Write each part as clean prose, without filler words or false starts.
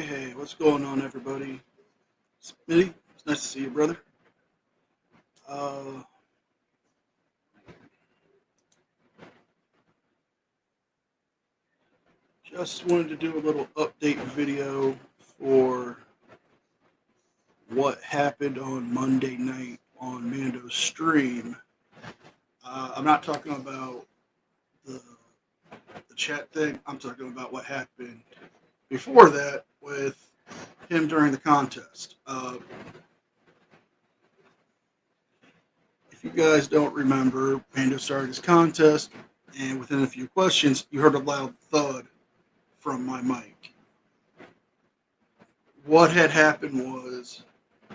Hey, what's going on, everybody? Smitty, it's nice to see you, brother. Uh, just wanted to do a little update video for what happened on Monday night on Mando's stream. I'm not talking about the, the chat thing, I'm talking about what happened before that with him during the contest. If you guys don't remember, Mando started his contest, and within a few questions, you heard a loud thud from my mic. What had happened was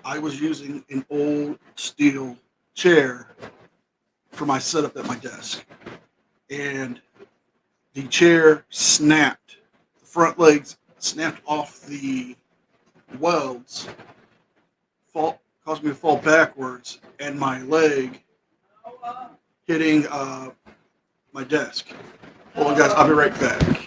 I was using an old steel chair for my setup at my desk, and the chair snapped. The front legs snapped off the welds, caused me to fall backwards, and my leg hitting my desk. Hold on, guys. I'll be right back.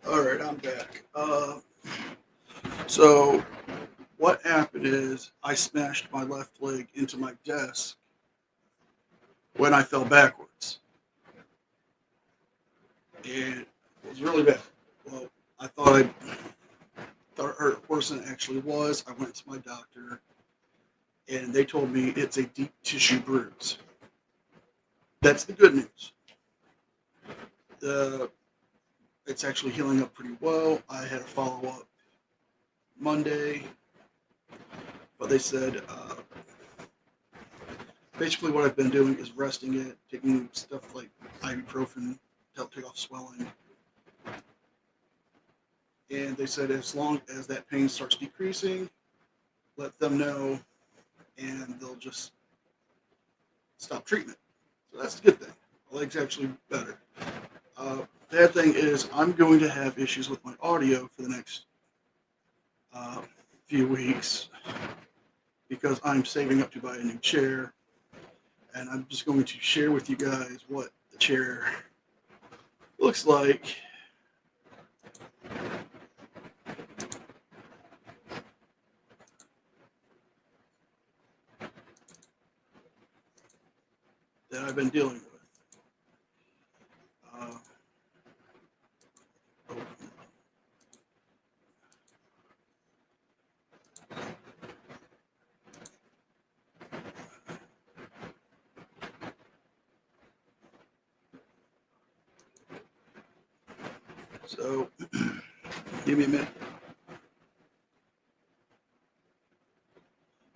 All right, I'm back. So what happened is I smashed my left leg into my desk when I fell backwards, and it was really bad. Well, I thought it hurt worse than it actually was. I went to my doctor, and they told me it's a deep tissue bruise. That's the good news. The It's actually healing up pretty well. I had a follow up Monday, but they said basically what I've been doing is resting it, taking stuff like ibuprofen to help take off swelling. And they said as long as that pain starts decreasing, let them know, and they'll just stop treatment. So that's the good thing. My leg's actually better. Bad thing is I'm going to have issues with my audio for the next uh, few weeks because I'm saving up to buy a new chair, and I'm just going to share with you guys what the chair looks like. That I've been dealing with. Uh, so, give me a minute.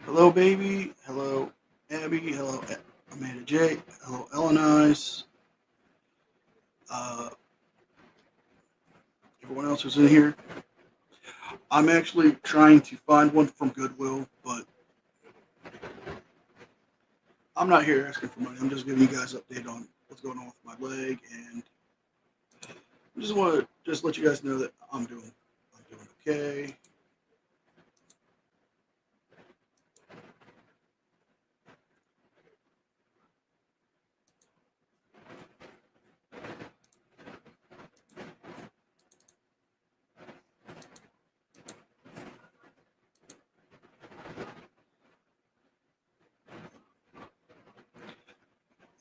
Hello, baby. Hello, Abby. Hello, Amanda J. Hello, Elenice. Uh, Everyone else who's in here. I'm actually trying to find one from Goodwill, but I'm not here asking for money. I'm just giving you guys an update on what's going on with my leg, and I just want to just let you guys know that I'm doing okay.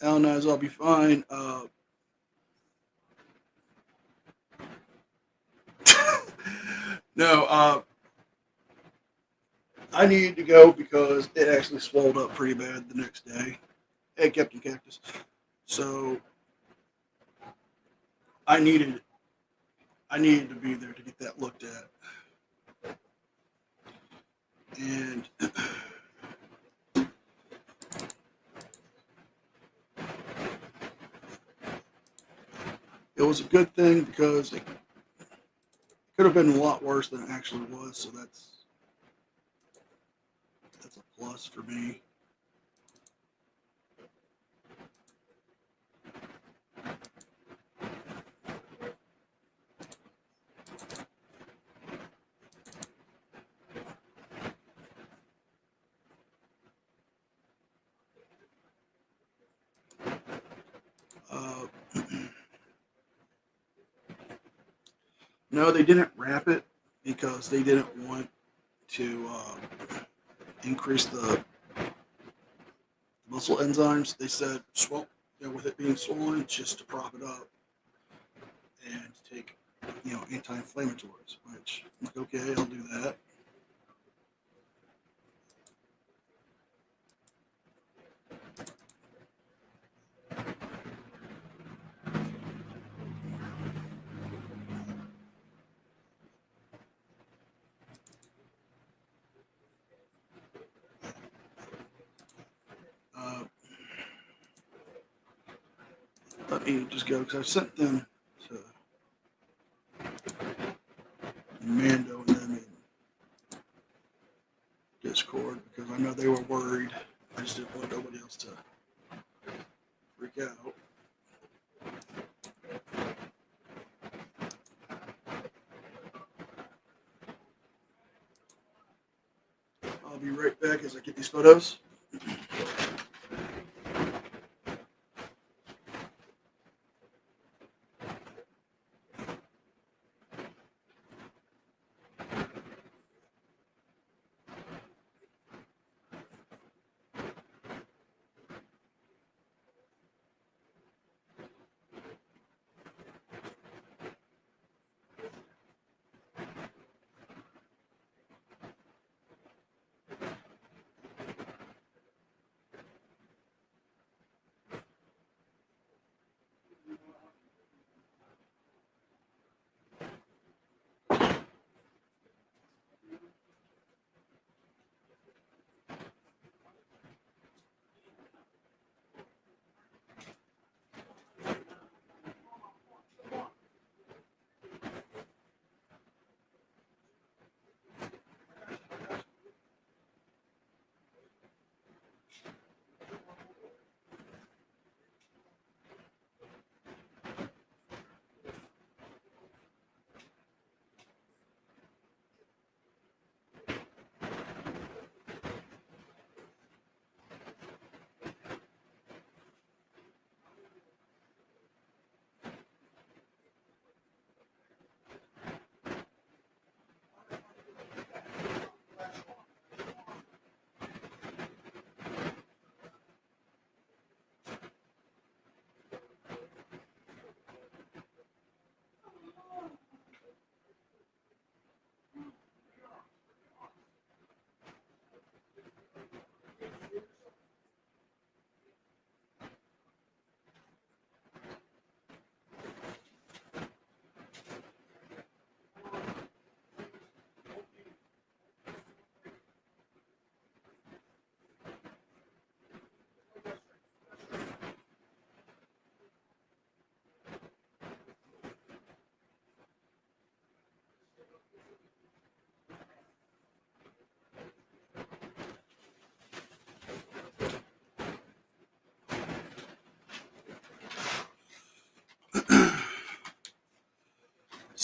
Alan knows I'll be fine. No, I needed to go because it actually swelled up pretty bad the next day. Hey, Captain Cactus. So I needed I needed to be there to get that looked at, and it was a good thing because it could have been a lot worse than it actually was. So that's a plus for me. Uh, no, they didn't wrap it because they didn't want to increase the muscle enzymes. They said, well, with it being swollen, just to prop it up and take, anti-inflammatories. Which, I'm like, okay, I'll do that. Uh, Let me just go because I sent them to Mando and them in Discord because I know they were worried. I just didn't want nobody else to freak out. I'll be right back as I get these photos.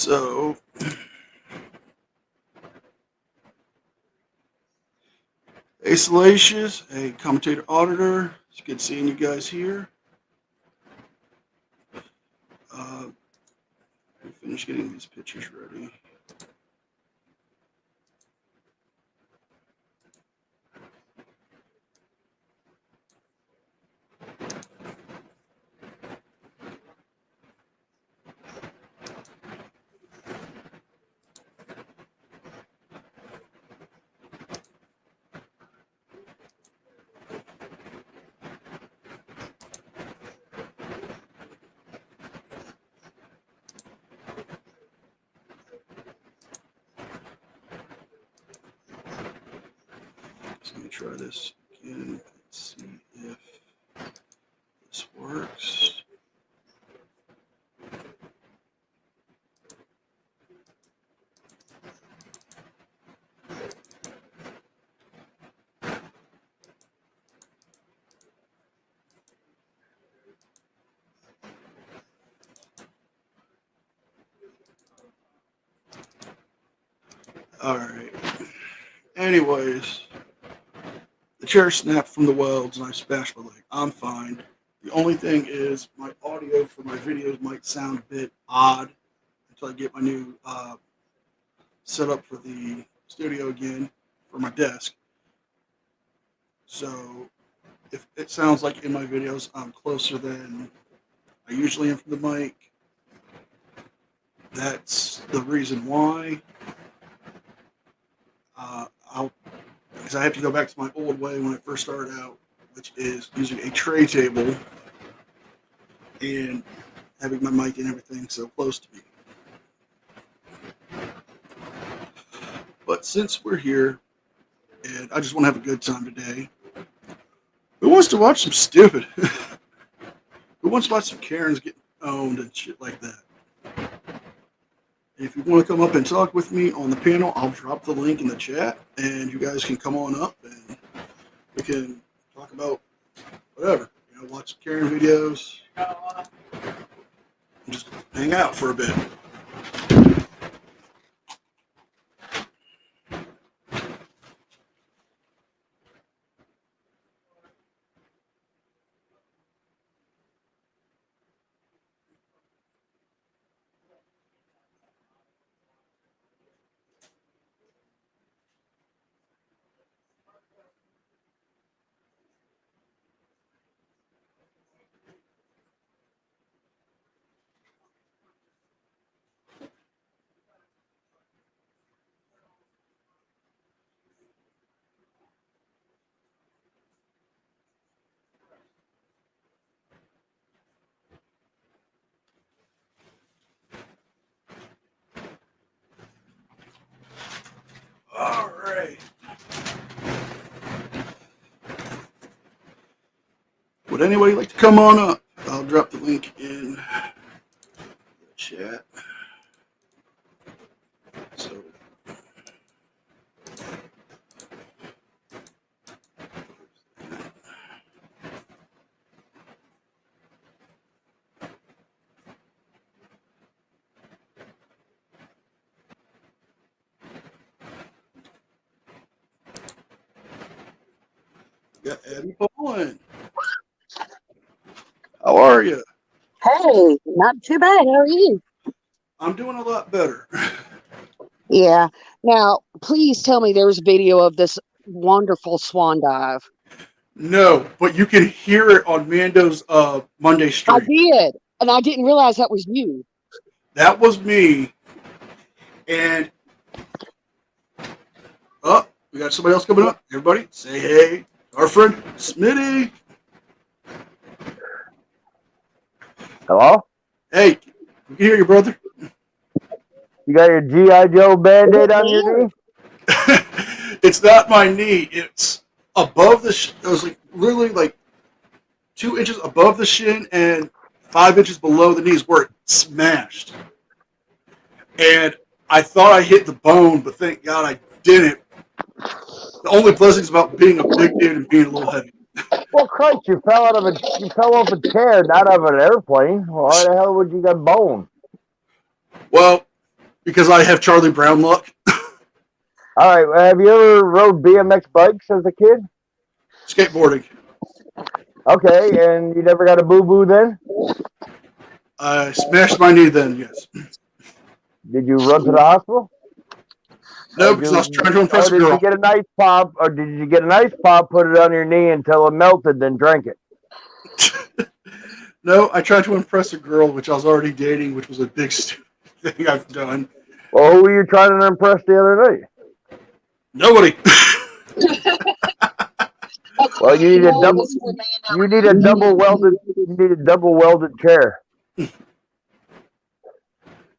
So, hey Salacious, hey commentator auditor, it's good seeing you guys here. Finish getting these pictures ready. So let me try this again. Let's see if this works. All right. Anyways, the chair snapped from the welds and I smashed my leg. I'm fine. The only thing is my audio for my videos might sound a bit odd until I get my new setup for the studio again for my desk. So if it sounds like in my videos I'm closer than I usually am from the mic, that's the reason why. Because I have to go back to my old way when I first started out, which is using a tray table and having my mic and everything so close to me. But since we're here, and I just want to have a good time today, who wants to watch some stupid? Who wants to watch some Karens getting owned and shit like that? If you want to come up and talk with me on the panel, I'll drop the link in the chat, and you guys can come on up and we can talk about whatever. You know, watch some Karen videos, and just hang out for a bit. All right. Would anybody like to come on up? I'll drop the link in the chat. So, got Abby Poland. How are you? Hey, not too bad. How are you? I'm doing a lot better. Yeah. Now, please tell me there was a video of this wonderful swan dive. No, but you can hear it on Mando's Monday I stream. did, and I didn't realize that was you. That was me. And we got somebody else coming up. Everybody, say hey. Our friend Smitty. Hello? Hey, we can hear you, brother. You got your G.I. Joe Band-Aid on your knee? It's not my knee. It's above the. It was like literally like 2 inches above the shin and 5 inches below the knees where it smashed. And I thought I hit the bone, but thank God I didn't. The only blessings about being a big dude and being a little heavy. Well, Christ, you fell off a chair, not out of an airplane. Why the hell would you get bone? Well, because I have Charlie Brown luck. All right. Have you ever rode BMX bikes as a kid? Skateboarding. Okay, and you never got a boo boo then? I smashed my knee then, yes. Did you run to the hospital? No, Or because I was trying to or impress a did you girl. get an ice pop, or did you get an ice pop, put it on your knee until it melted, then drank it? No, I tried to impress a girl, which I was already dating, which was a big stupid thing I've done. Well, who were you trying to impress the other night? Nobody. Well, you need a double. You need a double welded. You need a double welded chair.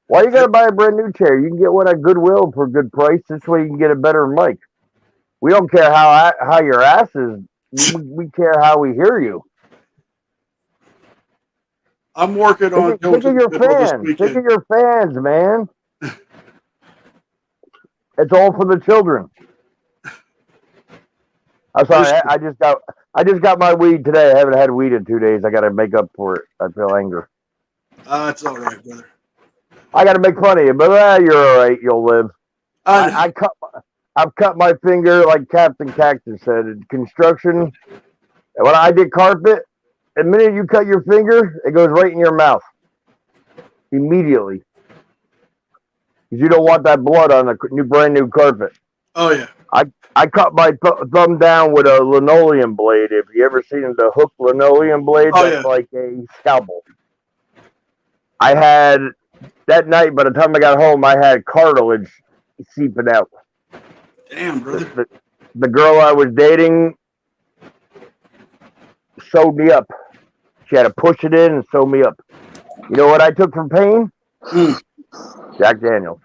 Why you gotta buy a brand new chair? You can get one at Goodwill for a good price. This way you can get a better mic. We don't care how your ass is. We care how we hear you. I'm working on going Think to of the your Goodwill this fans. Think weekend. of your fans, man. It's all for the children. I'm sorry. I just got my weed today. I haven't had weed in 2 days. I got to make up for it. I feel anger. It's all right, brother. I got to make fun of you, but you're all right. You'll live. I've cut my finger like Captain Cactus said in construction. When I did carpet, the minute you cut your finger, it goes right in your mouth immediately. Because you don't want that blood on the brand new carpet. Oh, yeah. I cut my thumb down with a linoleum blade. If you ever seen the hook linoleum blade, that's like a scalpel. I had that night. By the time I got home, I had cartilage seeping out. Damn, brother. The girl I was dating sewed me up. She had to push it in and sew me up. You know what I took for pain? Jack Daniels.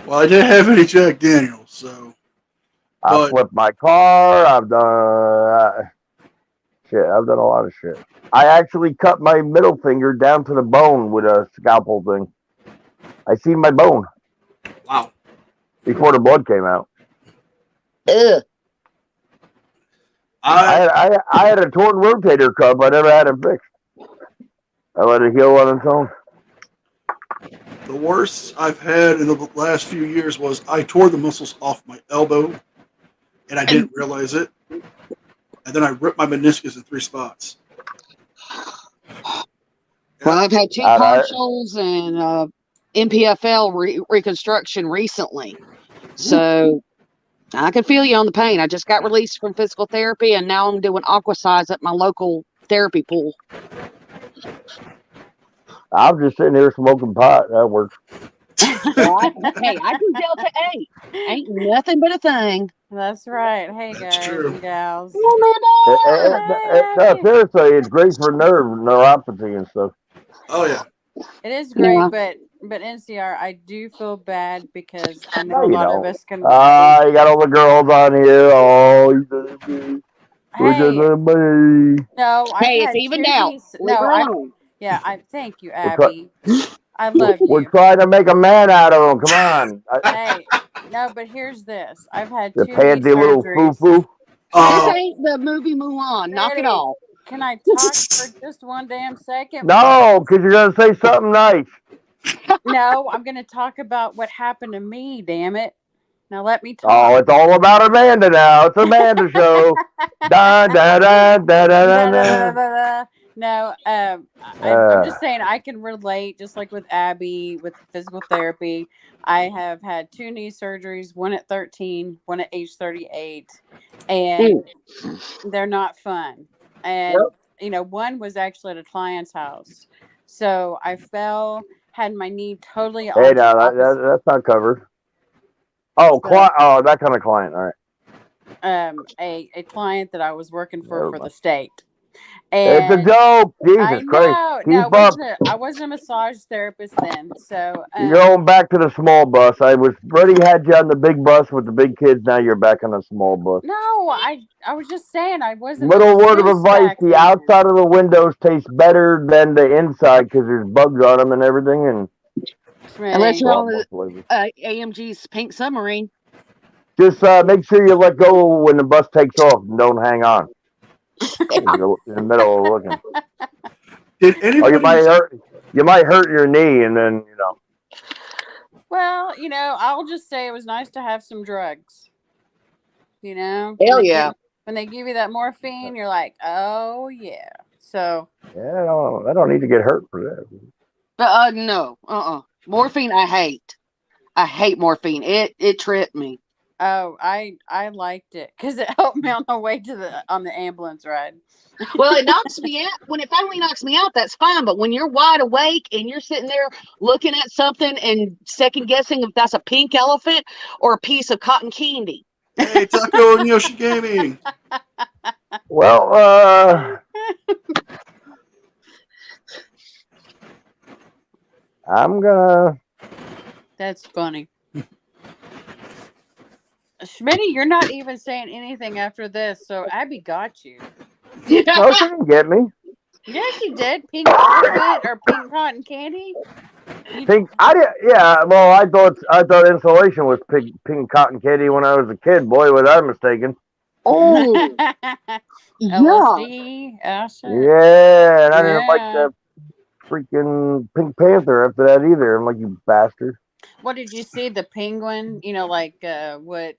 Well, I didn't have any Jack Daniels, so. I flipped my car. I've done shit. I've done a lot of shit. I actually cut my middle finger down to the bone with a scalpel thing. I seen my bone. Wow. Before the blood came out. Ugh. I had a torn rotator cuff. I never had it fixed. I let it heal on its own. The worst I've had in the last few years was I tore the muscles off my elbow, and I didn't realize it. And then I ripped my meniscus in 3 spots. Well, I've had 2 partials and MPFL reconstruction recently. So I can feel you on the pain. I just got released from physical therapy, and now I'm doing aquasize at my local therapy pool. I'm just sitting here smoking pot. That works. Hey, I do Delta 8. Ain't nothing but a thing. That's right. Hey, guys and gals. Seriously, it's great for neuropathy and stuff. Oh, yeah. It is great, but NCR, I do feel bad because I know a lot of us can. You got all the girls on here. Oh, no, hey, it's even now. Thank you, Abby. I love you. We're trying to make a man out of him. Come on. Hey, no, but here's this. I've had the 2 pansy little surgeries. foo-foo. This ain't the movie Mulan. Knock it off. Can I talk for just one damn second? No, because you're going to say something nice. No, I'm going to talk about what happened to me, damn it. Now let me talk. Oh, it's all about Amanda now. It's Amanda show. Da, da, da, da, da, da, da. No, I'm just saying I can relate, just like with Abby, with physical therapy. I have had 2 knee surgeries, one at 13, one at age 38, and they're not fun. And, one was actually at a client's house. So I fell, had my knee totally off. Hey, now, that's not covered. Oh, that kind of client. All right. A client that I was working for the state. And it's a joke. Jesus Christ. I wasn't a massage therapist then. So you're going back to the small bus. I was already had you on the big bus with the big kids. Now you're back on the small bus. No, I was just saying I wasn't. Little word of advice: the outside of the windows tastes better than the inside because there's bugs on them and everything. And unless you're on the AMG's Pink Submarine, just make sure you let go when the bus takes off and don't hang on. In the middle of looking. Did anybody? You might hurt your knee, and then Well, I'll just say it was nice to have some drugs. Hell when they yeah. give, when they give you that morphine, you're like, oh yeah. So Yeah, I don't need to get hurt for that. No. Morphine, I hate. I hate morphine. It tripped me. oh, I liked it because it helped me on the way on the ambulance ride. Well, it knocks me out. When it finally knocks me out, that's fine. But when you're wide awake and you're sitting there looking at something and second guessing if that's a pink elephant or a piece of cotton candy. Hey, Taco and Yoshi Gaming. Well, I'm gonna. That's funny. Schmitty, you're not even saying anything after this, so Abby got you. No, she didn't get me. Yes, you did. Pink elephant or pink cotton candy? Pink. I did. Yeah. Well, I thought insulation was pink cotton candy when I was a kid. Boy, was I mistaken. Oh, yeah. LSD, acid. Yeah, and I didn't like that freaking Pink Panther after that either. I'm like, you bastard. What did you see? The penguin? Like what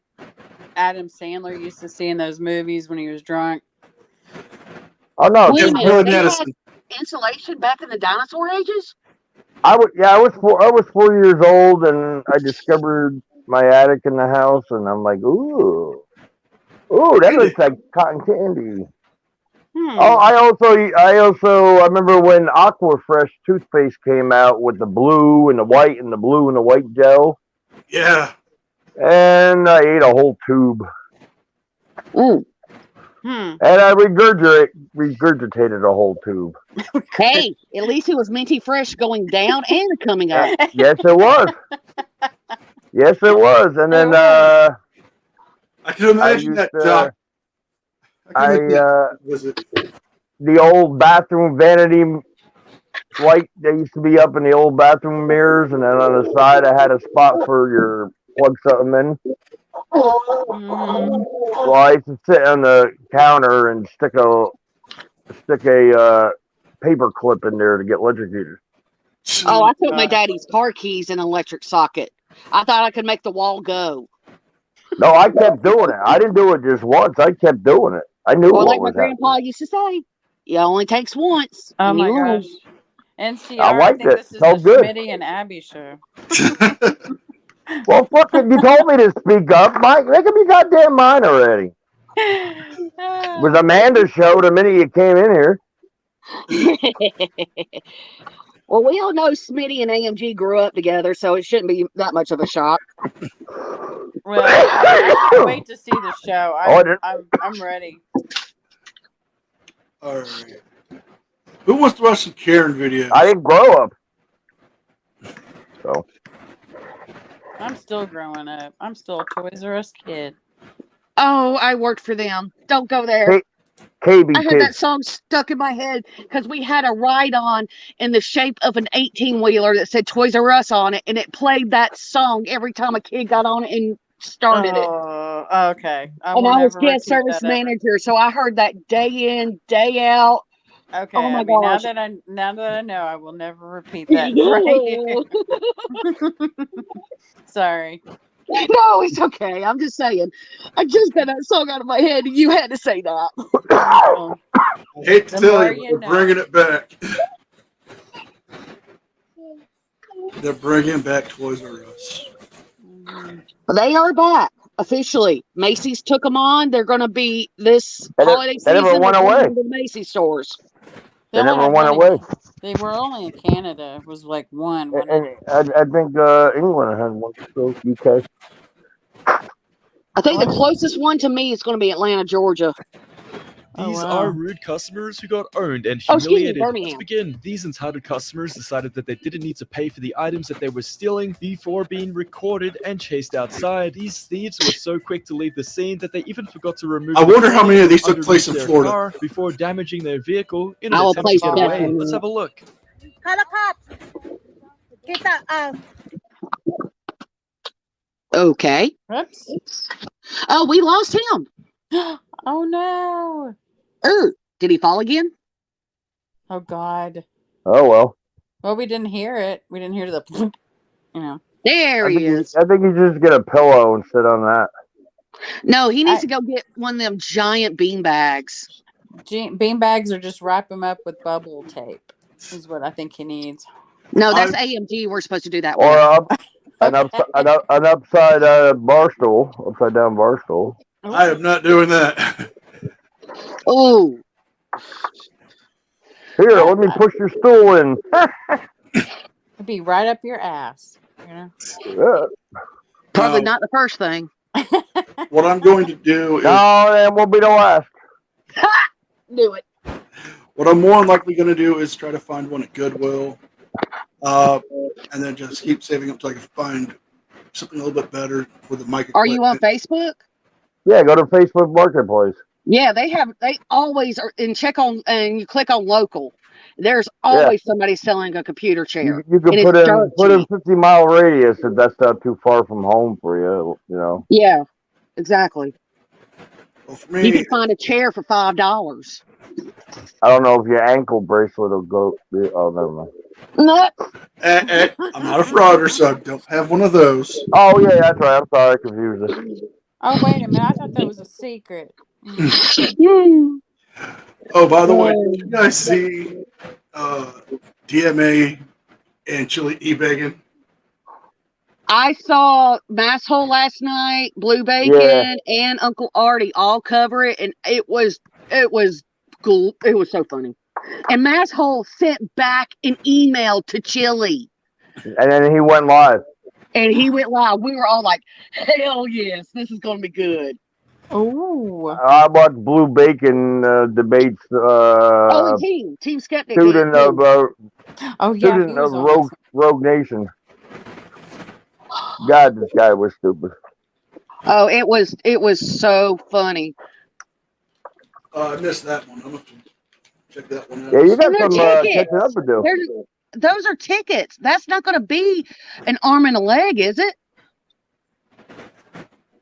Adam Sandler used to see in those movies when he was drunk? Oh no, Wait a Good minute, they had medicine. insulation back in the dinosaur ages? I was 4 years old, and I discovered my attic in the house, and I'm like, ooh, that looks like cotton candy. Oh, I remember when Aquafresh toothpaste came out with the blue and the white and the blue and the white gel, Yeah. and I ate a whole tube, Mm. and I regurgitated a whole tube. Hey, at least it was minty fresh going down and coming up. Yes, it was. Yes, it was. And then I can imagine that. Was it? The old bathroom vanity light that used to be up in the old bathroom mirrors, and then on the side I had a spot for your plug something in. Mm-hmm. Well, I used to sit on the counter and stick a paper clip in there to get electrocuted. Oh, I put my daddy's car keys in an electric socket. I thought I could make the wall go. No, I kept doing it. I didn't do it just once. I kept doing it. I knew Or what like my was grandpa used to say, it only takes once. Oh and my you learn. gosh. NCR, I I liked think it. this is So the good. Schmitty and Abby show. Well, fuck it. You told me to speak up. Mike, make up your goddamn mind already. It was Amanda's show the minute you came in here. Well, we all know Smitty and AMG grew up together, so it shouldn't be that much of a shock. Well, I can't wait to see the show. I'm ready. All right. Who wants to watch some Karen videos? I didn't grow up. So. I'm still growing up. I'm still a Toys R Us kid. Oh, I worked for them. Don't go there. Hey, KB I had that song stuck in my head because we had a ride-on in the shape of an 18-wheeler that said Toys R Us on it, and it played that song every time a kid got on it and started it. Okay. And I was guest service manager, so I heard that day in, day out. Okay. Oh my gosh. gosh. Now that I know, I will never repeat that. Sorry. No, it's okay. I'm just saying. I just got that song out of my head, and you had to say that. I hate to tell you, they're bringing it back. They're bringing back Toys R Us. They are back officially. Macy's took them on. They're going to be this holiday season. They never went away. The Macy's stores. They never went away. They were only in Canada. It was like one. And I think England had one. So UK. I think the closest one to me is going to be Atlanta, Georgia. These are rude customers who got owned and humiliated. Let's begin. These entitled customers decided that they didn't need to pay for the items that they were stealing before being recorded and chased outside. These thieves were so quick to leave the scene that they even forgot to remove. I wonder how many of these took place in Florida before damaging their vehicle in an attempt to get away. Let's have a look. Call the cops. Get that. Okay. Oops. Oh, we lost him. Oh no. Did he fall again? Oh God. Oh well. Well, we didn't hear it. We didn't hear the, There he is. I think you just get a pillow and sit on that. No, he needs to go get one of them giant bean bags. Bean bags, or just wrap him up with bubble tape is what I think he needs. No, that's AMG. We're supposed to do that. Or an upside bar stool, upside down bar stool. I am not doing that. Oh. Here, let me push your stool in. It'd be right up your ass. You know? Yeah. Probably not the first thing. What I'm going to do is... No, that won't be the last. Do it. What I'm more than likely going to do is try to find one at Goodwill. And then just keep saving up until I can find something a little bit better for the mic equipment. Are you on Facebook? Yeah, go to Facebook Marketplace. Yeah, they always are, and you click on local. There's always somebody selling a computer chair. You can put in 50-mile radius if that's not too far from home for you, you know. Yeah, exactly. Well, for me, you can find a chair for $5. I don't know if your ankle bracelet will go. Oh, never mind. No. I'm not a frauder, so I don't have one of those. Oh, yeah, that's right. I'm sorry, I confused it. Oh, wait a minute. I thought that was a secret. Oh, by the way, did you guys see DMA and Chili E-Bacon? I saw Masshole last night, Blue Bacon, and Uncle Artie all cover it, and it was cool. It was so funny. And Masshole sent back an email to Chili. And then he went live. And he went live. We were all like, hell yes, this is going to be good. Oh. I watched Blue Bacon debates. Team Skeptic. Student of awesome. Rogue Nation. God, this guy was stupid. Oh, it was so funny. I missed that one. I'm going to check that one out. Yeah, you got some catching up to do. Those are tickets. That's not going to be an arm and a leg, is it?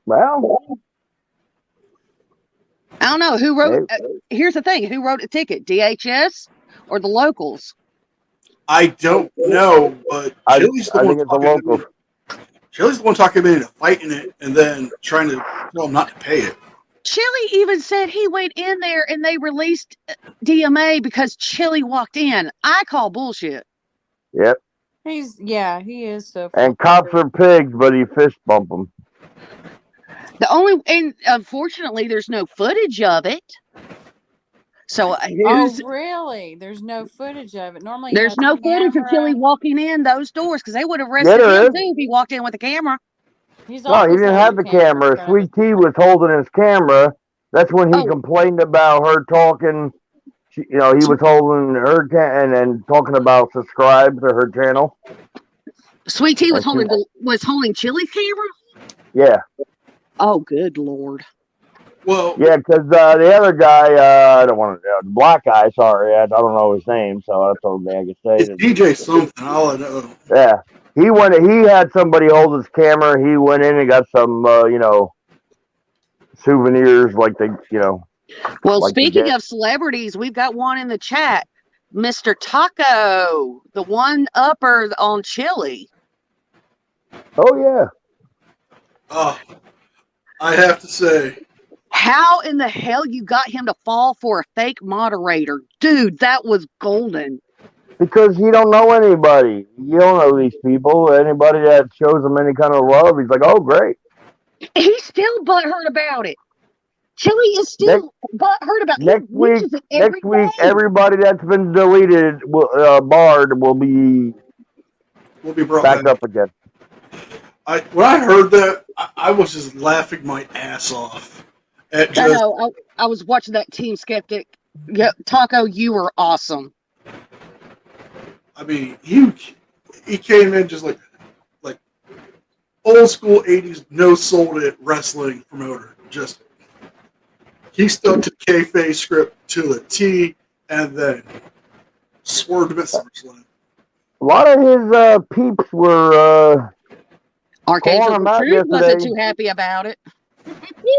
Well, I don't know who wrote. Here's the thing: who wrote a ticket? DHS or the locals? I don't know, but Chili's the one talking. Chili's the one talking about fighting it and then trying to tell them not to pay it. Chili even said he went in there and they released DMA because Chili walked in. I call bullshit. Yep. He is so. And cops are pigs, but he fist bump them. And unfortunately, there's no footage of it. So, really? There's no footage of it. Normally, there's no footage of Chili walking in those doors because they would have arrested him too if he walked in with a camera. No, he didn't have the camera. Sweet Tea was holding his camera. That's when he complained about her talking. He was holding her and then talking about subscribe to her channel. Sweet Tea was holding Chili's camera. Yeah. Oh, good Lord. Well, yeah, because the other guy, I don't want to, the black guy, sorry, I don't know his name, so that's the only thing I can say. It's DJ something, all I know. Yeah. He had somebody hold his camera. He went in and got some, souvenirs like Well, like speaking of celebrities, we've got one in the chat. Mr. Taco, the one upper on Chili. Oh, yeah. I have to say. How in the hell you got him to fall for a fake moderator? Dude, that was golden. Because he don't know anybody. You don't know these people. Anybody that shows him any kind of love, he's like, oh, great. He's still butthurt about it. Chili is still butthurt about it. Next week, everybody that's been deleted, barred, will be brought back up again. When I heard that, I was just laughing my ass off. I know. I was watching that Team Skeptic. Yeah, Taco, you were awesome. I mean, he came in just like old school 80s no sold it wrestling promoter. Just he stuck to kayfabe script to the T and then swerved at SummerSlam. A lot of his peeps were Archangel Truth wasn't too happy about it.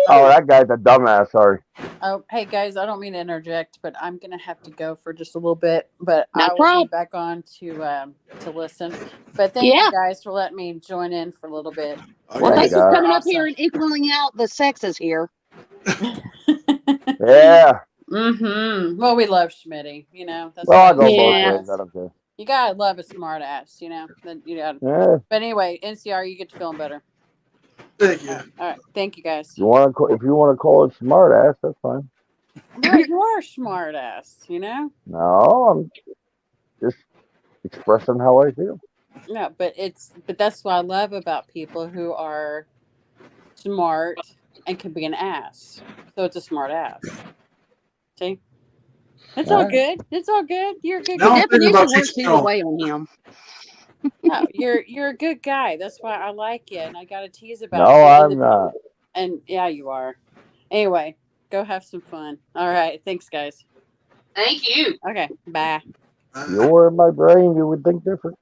Oh, that guy's a dumbass. Sorry. Oh, hey guys, I don't mean to interject, but I'm gonna have to go for just a little bit. But No I will problem. be back on to listen. But thank you guys for letting me join in for a little bit. Well, thanks for coming up here and equaling out the sexes here. Yeah. Well, we love Schmitty. You know. That's Well, I go both Yeah. ways. I don't care. You gotta love a smart ass. You know. Then you gotta. Yeah. But anyway, NCR, you get to feeling better. Thank you. All right. Thank you guys. If you want to call it smart ass, that's fine. Well, you are a smart ass. You know. No, I'm just expressing how I feel. No, but that's what I love about people who are smart and can be an ass. So it's a smart ass. See? It's all good. It's all good. You're a good Now guy. I'm thinking Definition about works teaching either way on him. No, you're a good guy. That's why I like you, and I got to tease about No, you. I'm not. And yeah, you are. Anyway, go have some fun. All right. Thanks, guys. Thank you. Okay. Bye. You were in my brain, you would think different.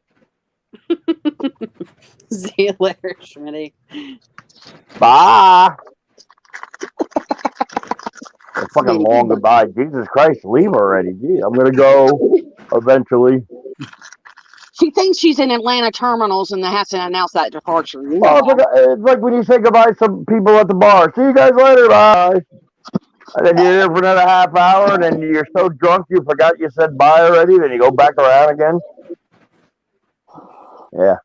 See you later, Schmitty. Bye. A fucking long goodbye. Jesus Christ, leave already. Gee, I'm gonna go eventually. She thinks she's in Atlanta terminals and has to announce that departure. You know Well, it's like when you say goodbye to some people at the bar. See you guys later. Bye. And then you're there for another half hour, and then you're so drunk you forgot you said bye already. Then you go back around again. Yeah.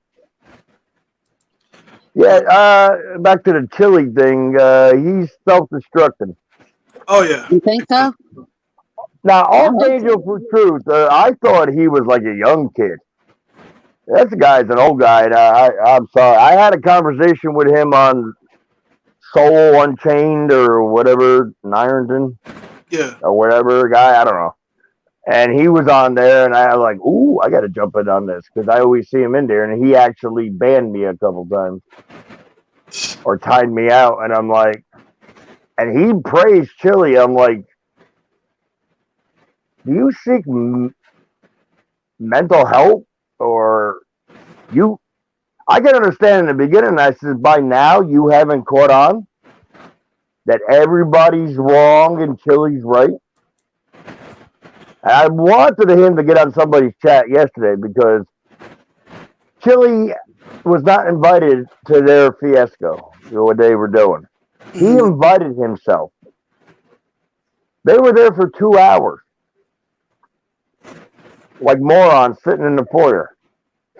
Yeah. Back to the chili thing. He's self-destructing. Oh yeah. You think so? Now, Archangel for Truth. I thought he was like a young kid. This guy's an old guy. And I'm sorry. I had a conversation with him on Soul Unchained or whatever, Ironton. Yeah. Or whatever guy. I don't know. And he was on there, and I was like, ooh, I got to jump in on this because I always see him in there. And he actually banned me a couple times or tied me out. And I'm like, and he praised Chili. I'm like, do you seek mental help or you? I can understand in the beginning. I said, by now you haven't caught on that everybody's wrong and Chili's right. I wanted him to get on somebody's chat yesterday because Chili was not invited to their fiasco, what they were doing. He invited himself. They were there for 2 hours. Like morons sitting in the foyer.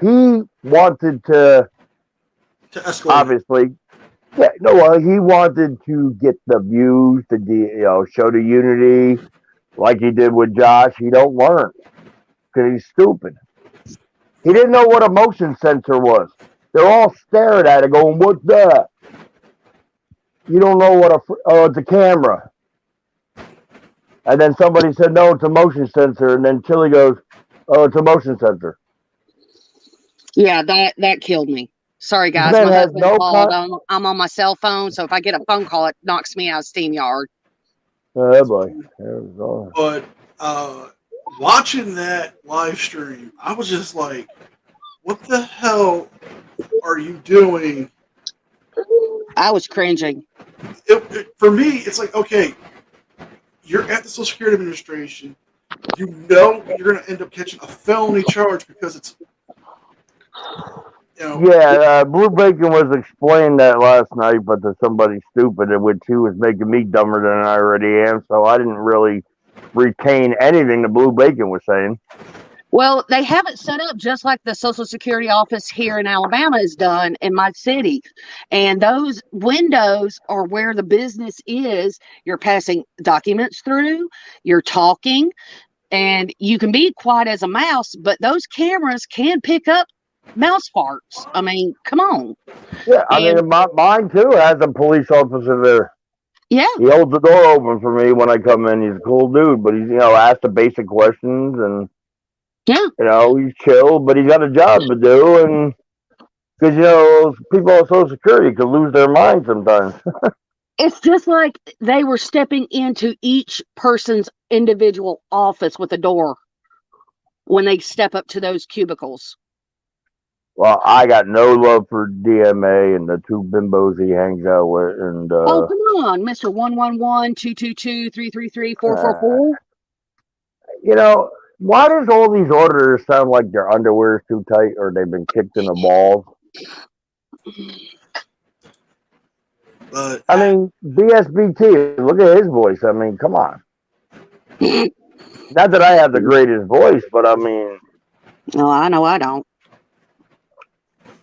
He wanted to escalate. Obviously, yeah, no, he wanted to get the views, to show the unity. Like he did with Josh, he don't learn because he's stupid. He didn't know what a motion sensor was. They're all staring at it going, what's that? You don't know what it's a camera. And then somebody said, no, it's a motion sensor. And then Chili goes, oh, it's a motion sensor. Yeah, that killed me. Sorry, guys. Man My has husband no called. I'm on my cell phone, so if I get a phone call, it knocks me out of SteamYard. Oh, boy. There we go. But watching that live stream, I was just like, what the hell are you doing? I was cringing. For me, it's like, okay, you're at the Social Security Administration. You know you're going to end up catching a felony charge because it's, Yeah, Blue Bacon was explaining that last night, but to somebody stupid, which he was making me dumber than I already am, so I didn't really retain anything the Blue Bacon was saying. Well, they have it set up just like the Social Security office here in Alabama is done in my city. And those windows are where the business is. You're passing documents through, you're talking, and you can be quiet as a mouse, but those cameras can pick up mouse farts. I mean, come on. Yeah, I mean, mine too has a police officer there. Yeah. He holds the door open for me when I come in. He's a cool dude, but he's, asked the basic questions and, he's chill, but he's got a job to do. And because, people on Social Security could lose their mind sometimes. It's just like they were stepping into each person's individual office with a door when they step up to those cubicles. Well, I got no love for DMA and the two bimbos he hangs out with, and Oh, come on, Mr. 111-222-333-444. You know, why does all these orders sound like their underwear is too tight or they've been kicked in the balls? But I mean, BSBT, look at his voice. I mean, come on. Not that I have the greatest voice, but I mean, No, I know I don't.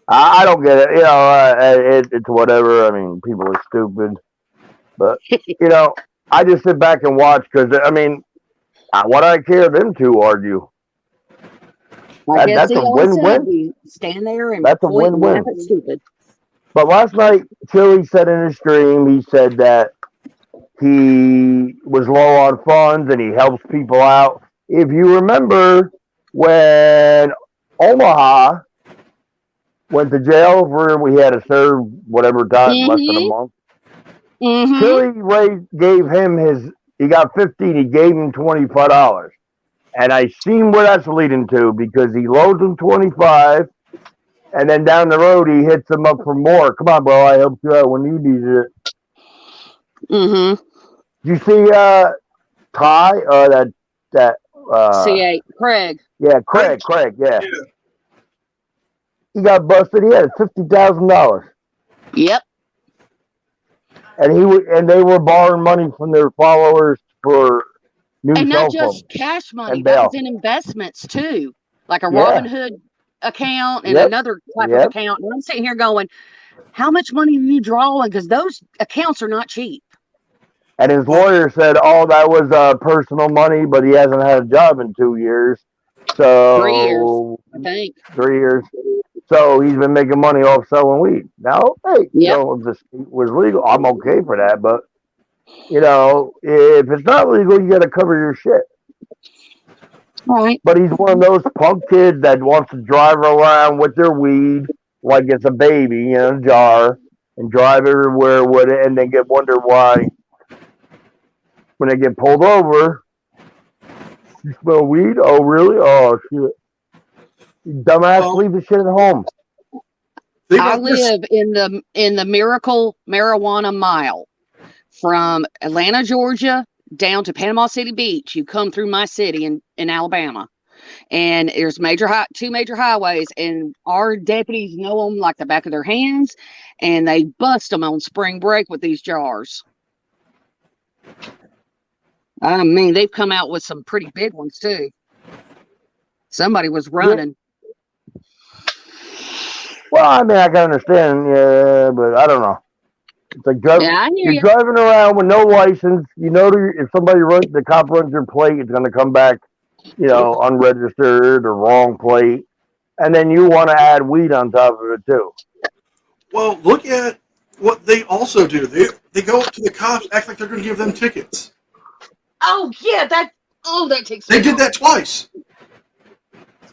I don't get it. You know, it's whatever. I mean, people are stupid. But, you know, I just sit back and watch because, I mean, what I care them two argue. That's a win-win. Stand there and that's a win-win. Stupid. But last night, Chili said in his stream, he said that he was low on funds and he helps people out. If you remember when Omaha went to jail for we had to serve whatever time, less than a month. Chili gave him he got 15, he gave him $25. And I seen where that's leading to because he loads him 25 and then down the road he hits him up for more. Come on, bro, I helped you out when you needed it. You see Ty that C8 Craig. Yeah, Craig, yeah. He got busted. He had $50,000. Yep. And they were borrowing money from their followers for new and cell not phones. just cash money, that was in investments too, like a Robinhood account and another type of account. And I'm sitting here going, how much money are you drawing? Because those accounts are not cheap. And his lawyer said, "Oh, that was personal money, but he hasn't had a job in 2 years." So 3 years, I think. 3 years. So he's been making money off selling weed. Now, hey, you know, if the state was legal, I'm okay for that. But you know, if it's not legal, you got to cover your shit. Right. But he's one of those punk kids that wants to drive around with their weed like it's a baby in a jar and drive everywhere with it, and then wonder why when they get pulled over. You smell weed? Oh, really? Oh, shit. Dumbass, leave the shit at home. I live in the Miracle Marijuana Mile from Atlanta, Georgia, down to Panama City Beach. You come through my city in Alabama, and there's two major highways, and our deputies know them like the back of their hands, and they bust them on spring break with these jars. I mean, they've come out with some pretty big ones too. Somebody was running. Well, I mean, I can understand, but I don't know. It's like you're driving around with no license. You know, if the cop runs your plate, it's going to come back, you know, unregistered or wrong plate, and then you want to add weed on top of it too. Well, look at what they also do. They go up to the cops, act like they're going to give them tickets. Oh yeah, that takes. They did that twice.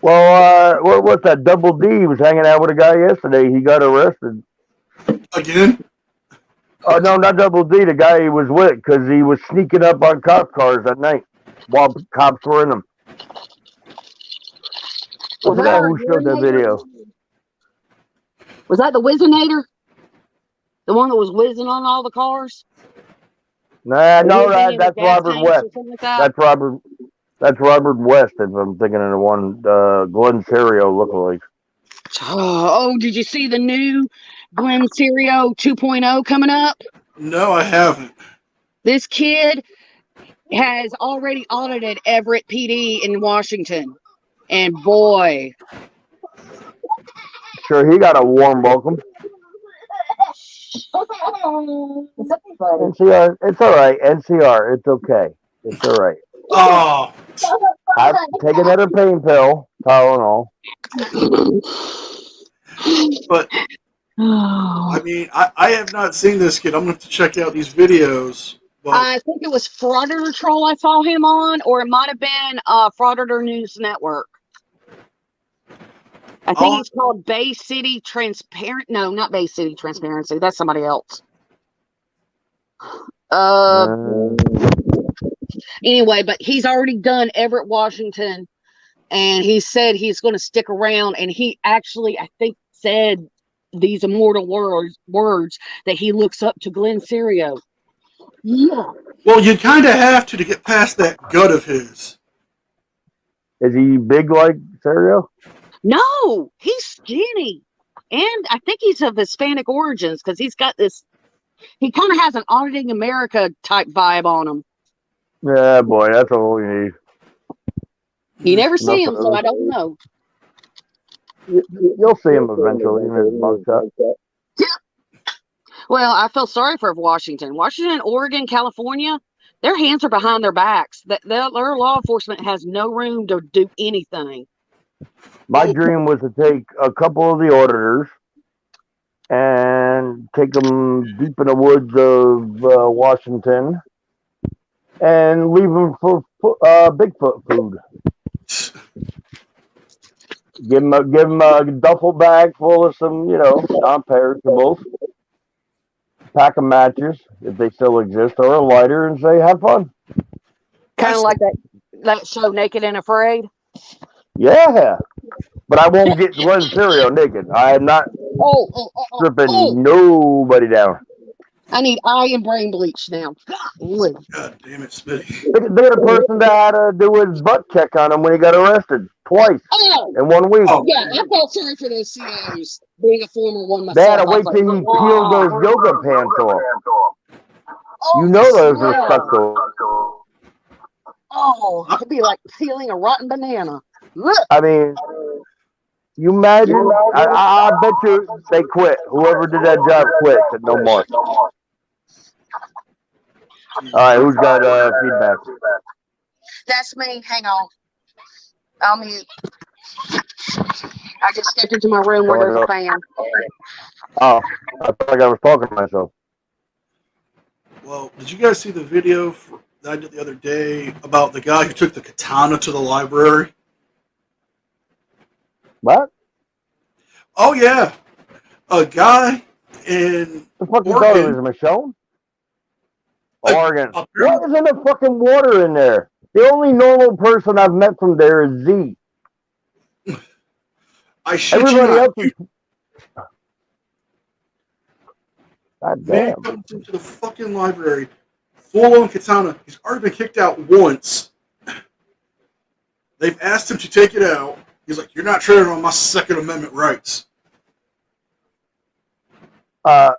Well, what's that? Double D was hanging out with a guy yesterday. He got arrested. Again? Oh, no, not Double D. The guy he was with, because he was sneaking up on cop cars at night while cops were in them. I forgot who showed that video. Was that the Whizzinator? The one that was whizzing on all the cars? Nah, no, that's Robert West. That's Robert West, if I'm thinking of the one, Glenn Serio lookalike. Oh, did you see the new Glenn Serio 2.0 coming up? No, I haven't. This kid has already audited Everett PD in Washington. And boy. Sure, he got a warm welcome. NCR, it's all right. NCR, it's okay. It's all right. Oh. Take another pain pill, Tylenol. But I mean, I have not seen this kid. I'm gonna have to check out these videos. But I think it was Frauditor Troll I saw him on, or it might have been Frauditor News Network. I think it's called Bay City Transparent. No, not Bay City Transparency. That's somebody else. Anyway, but he's already done Everett, Washington and he said he's going to stick around. And he actually, I think, said these immortal words that he looks up to Glenn Serio. Yeah. Well, you kind of have to get past that gut of his. Is he big like Serio? No, he's skinny. And I think he's of Hispanic origins because he's got this, he kind of has an Auditing America type vibe on him. Yeah, boy, that's all we need. You never see him, so I don't know. You'll see him eventually in his mugshot. Yeah. Well, I feel sorry for Washington. Washington, Oregon, California, their hands are behind their backs. Their law enforcement has no room to do anything. My dream was to take a couple of the auditors and take them deep in the woods of Washington and leave them for Bigfoot food. Give them a duffel bag full of some, non-perishables. Pack of matches, if they still exist, or a lighter, and say, have fun. Kind of like that show, Naked and Afraid? Yeah. But I won't get Glenn Serio naked. I am not stripping nobody down. I need eye and brain bleach now. God damn it, Smitty. They had a person that had to do his butt check on him when he got arrested twice in 1 week. Oh, yeah, I felt sorry for those COs, being a former one myself. They had to wait till he peeled those yoga pants off. You know those are stuck to. Oh, it'd be like peeling a rotten banana. I mean, you imagine? I bet you they quit. Whoever did that job quit. Said no more. All right, who's got feedback? That's me. Hang on. I'll mute. I just stepped into my room where there's a fan. Oh, I felt like I was talking to myself. Well, did you guys see the video that I did the other day about the guy who took the katana to the library? What? Oh, yeah. A guy in The fucking Oregon. thought it was Michelle? Oregon. Up What is in the fucking water in there? The only normal person I've met from there is Z. I shit Everybody you else not. is... God Man damn. comes into the fucking library, full-on katana. He's already been kicked out once. They've asked him to take it out. He's like, "You're not treading on my Second Amendment rights." Oh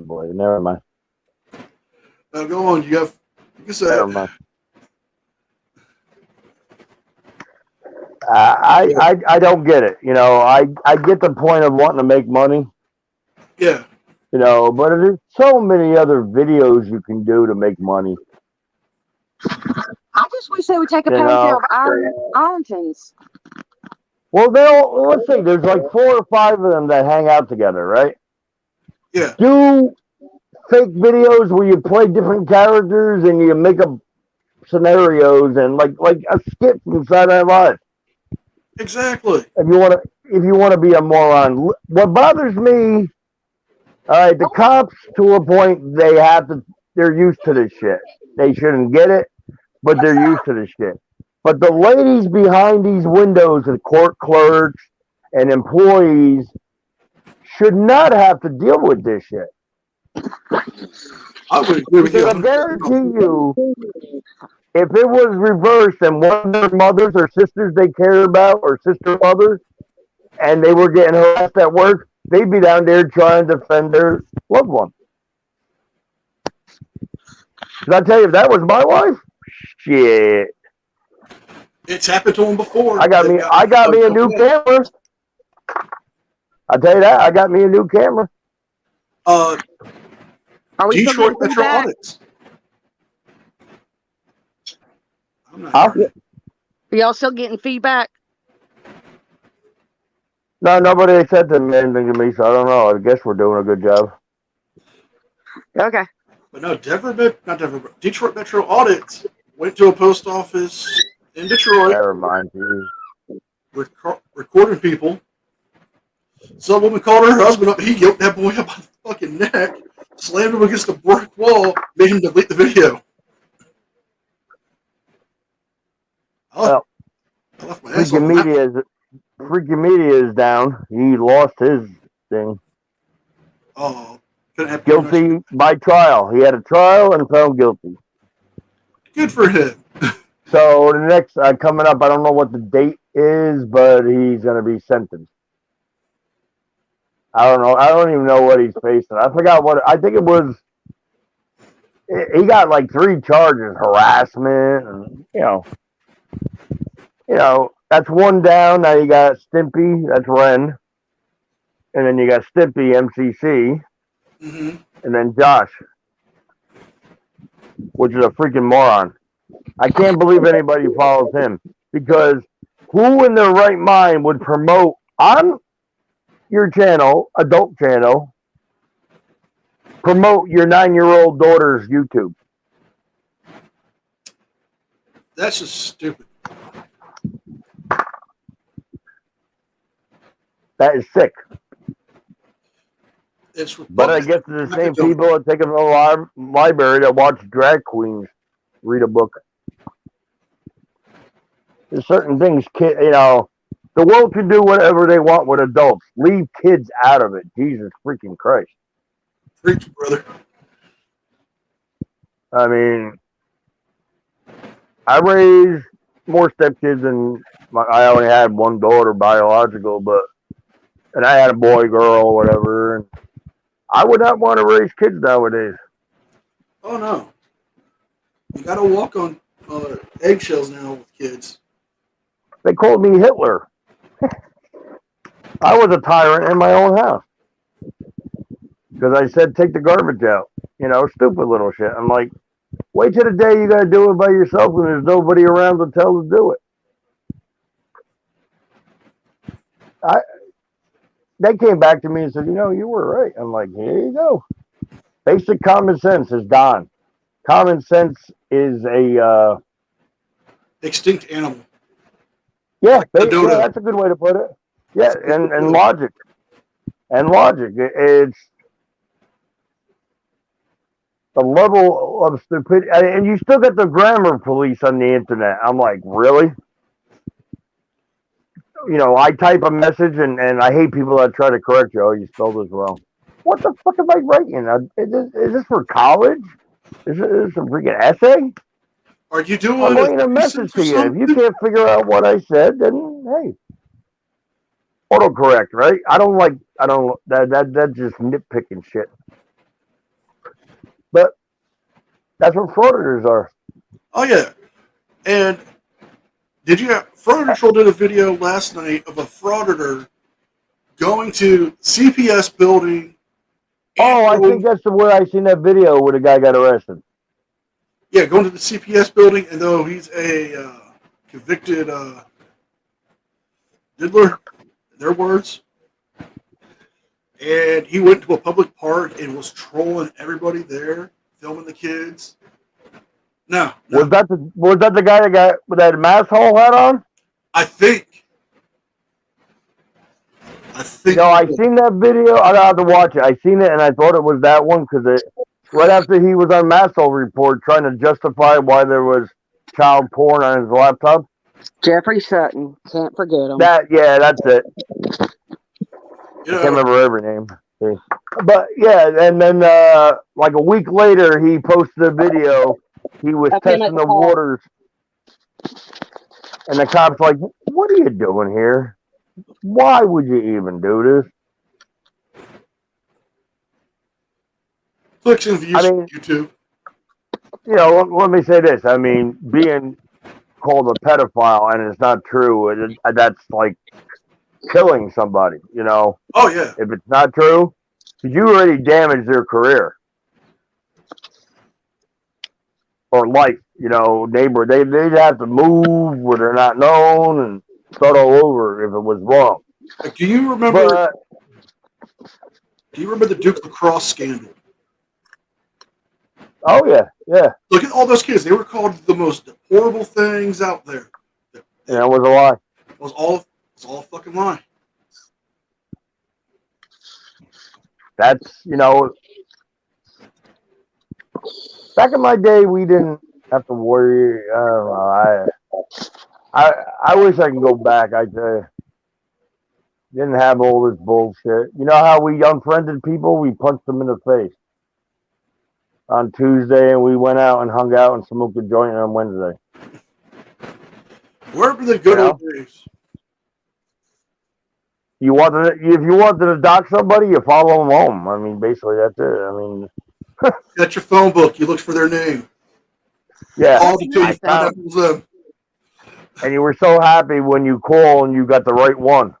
boy, never mind. Now go on. You can say Never mind. I don't get it. I get the point of wanting to make money. Yeah. But there's so many other videos you can do to make money. I just wish they would take a page out of Ironton's. Well, let's see. There's like 4 or 5 of them that hang out together, right? Yeah. Do fake videos where you play different characters and you make up scenarios and like a skit from Saturday Night Live. Exactly. If you want to be a moron, what bothers me, all right, the cops to a point they're used to this shit. They shouldn't get it, but they're used to this shit. But the ladies behind these windows, the court clerks and employees, should not have to deal with this shit. I would agree with you. I guarantee you, if it was reversed and one of their mothers or sisters they care about, or sister mothers, and they were getting harassed at work, they'd be down there trying to defend their loved one. Did I tell you if that was my wife? Shit. It's happened to him before. I got me a new camera. I tell you that, I got me a new camera. Are we Detroit Metro Audits. I'm not sure. Are y'all still getting feedback? No, nobody said anything to me, so I don't know. I guess we're doing a good job. Okay. But no, Detroit Metro Audits went to a post office in Detroit. Never mind. Recording people. Some woman called her husband up. He yoked that boy up by the fucking neck, slammed him against the brick wall, made him delete the video. I left my ass on that. Freaking media is down. He lost his thing. Oh, guilty by trial. He had a trial and found guilty. Good for him. So the next coming up, I don't know what the date is, but he's going to be sentenced. I don't know. I don't even know what he's facing. I forgot what. I think it was. He got like 3 charges: harassment, and that's one down. Now you got Stimpy. That's Ren, and then you got Stimpy, MCC, and then Josh, which is a freaking moron. I can't believe anybody follows him, because who in their right mind would promote on your channel, adult channel, promote your 9-year-old daughter's YouTube? That's just stupid. That is sick. But I guess the same people that take them to the library that watch drag queens read a book. There's certain things, the world can do whatever they want with adults. Leave kids out of it. Jesus freaking Christ. Preach, brother. I mean, I raised more stepkids than I only had one daughter biological, and I had a boy, girl, whatever. And I would not want to raise kids nowadays. Oh no, you got to walk on eggshells now with kids. They called me Hitler. I was a tyrant in my own house because I said take the garbage out. Stupid little shit. I'm like, wait till the day you got to do it by yourself when there's nobody around to tell to do it. They came back to me and said, you were right. I'm like, here you go. Basic common sense is gone. Common sense is a extinct animal. Yeah, that's a good way to put it. Yeah, and logic. And logic. It's the level of stupidity. And you still get the grammar police on the internet. I'm like, really? I type a message and I hate people that try to correct you. Oh, you spelled this wrong. What the fuck am I writing? Is this for college? Is this a freaking essay? Are you doing? I'm writing a message to you. If you can't figure out what I said, then hey, autocorrect, right? That's just nitpicking shit. But that's what frauditors are. Oh yeah, and Fraud Control did a video last night of a frauditor going to CPS building. Oh, I think that's where I seen that video where the guy got arrested. Yeah, going to the CPS building, and though he's a convicted diddler, in their words, and he went to a public park and was trolling everybody there, filming the kids. No. Was that the guy that got with that mask hole hat on? I think. No, I seen that video. I had to watch it. I seen it, and I thought it was that one because right after he was on Masshole Report trying to justify why there was child porn on his laptop. Jeffrey Sutton, can't forget him. That's it. I can't remember every name. But yeah, and then like a week later, he posted a video. He was testing the waters, and the cop's like, "What are you doing here? Why would you even do this?" Clicks and views on YouTube. Let me say this. I mean, being called a pedophile and it's not true, that's like killing somebody, Oh, yeah. If it's not true, because you already damaged their career. Or life, neighbor. They'd have to move where they're not known and start all over if it was wrong. Do you remember the Duke Lacrosse scandal? Oh, yeah. Look at all those kids. They were called the most horrible things out there. Yeah, it was a lie. It was all a fucking lie. That's, back in my day, we didn't have to worry. I I wish I can go back. I tell you, didn't have all this bullshit. You know how we unfriended people? We punched them in the face on Tuesday, and we went out and hung out and smoked a joint on Wednesday. Where were the good old days? If you wanted to dock somebody, you follow them home. I mean, basically that's it. I mean, Got your phone book. You looked for their name. yeah. All until you found out it was them. And you were so happy when you call and you got the right one.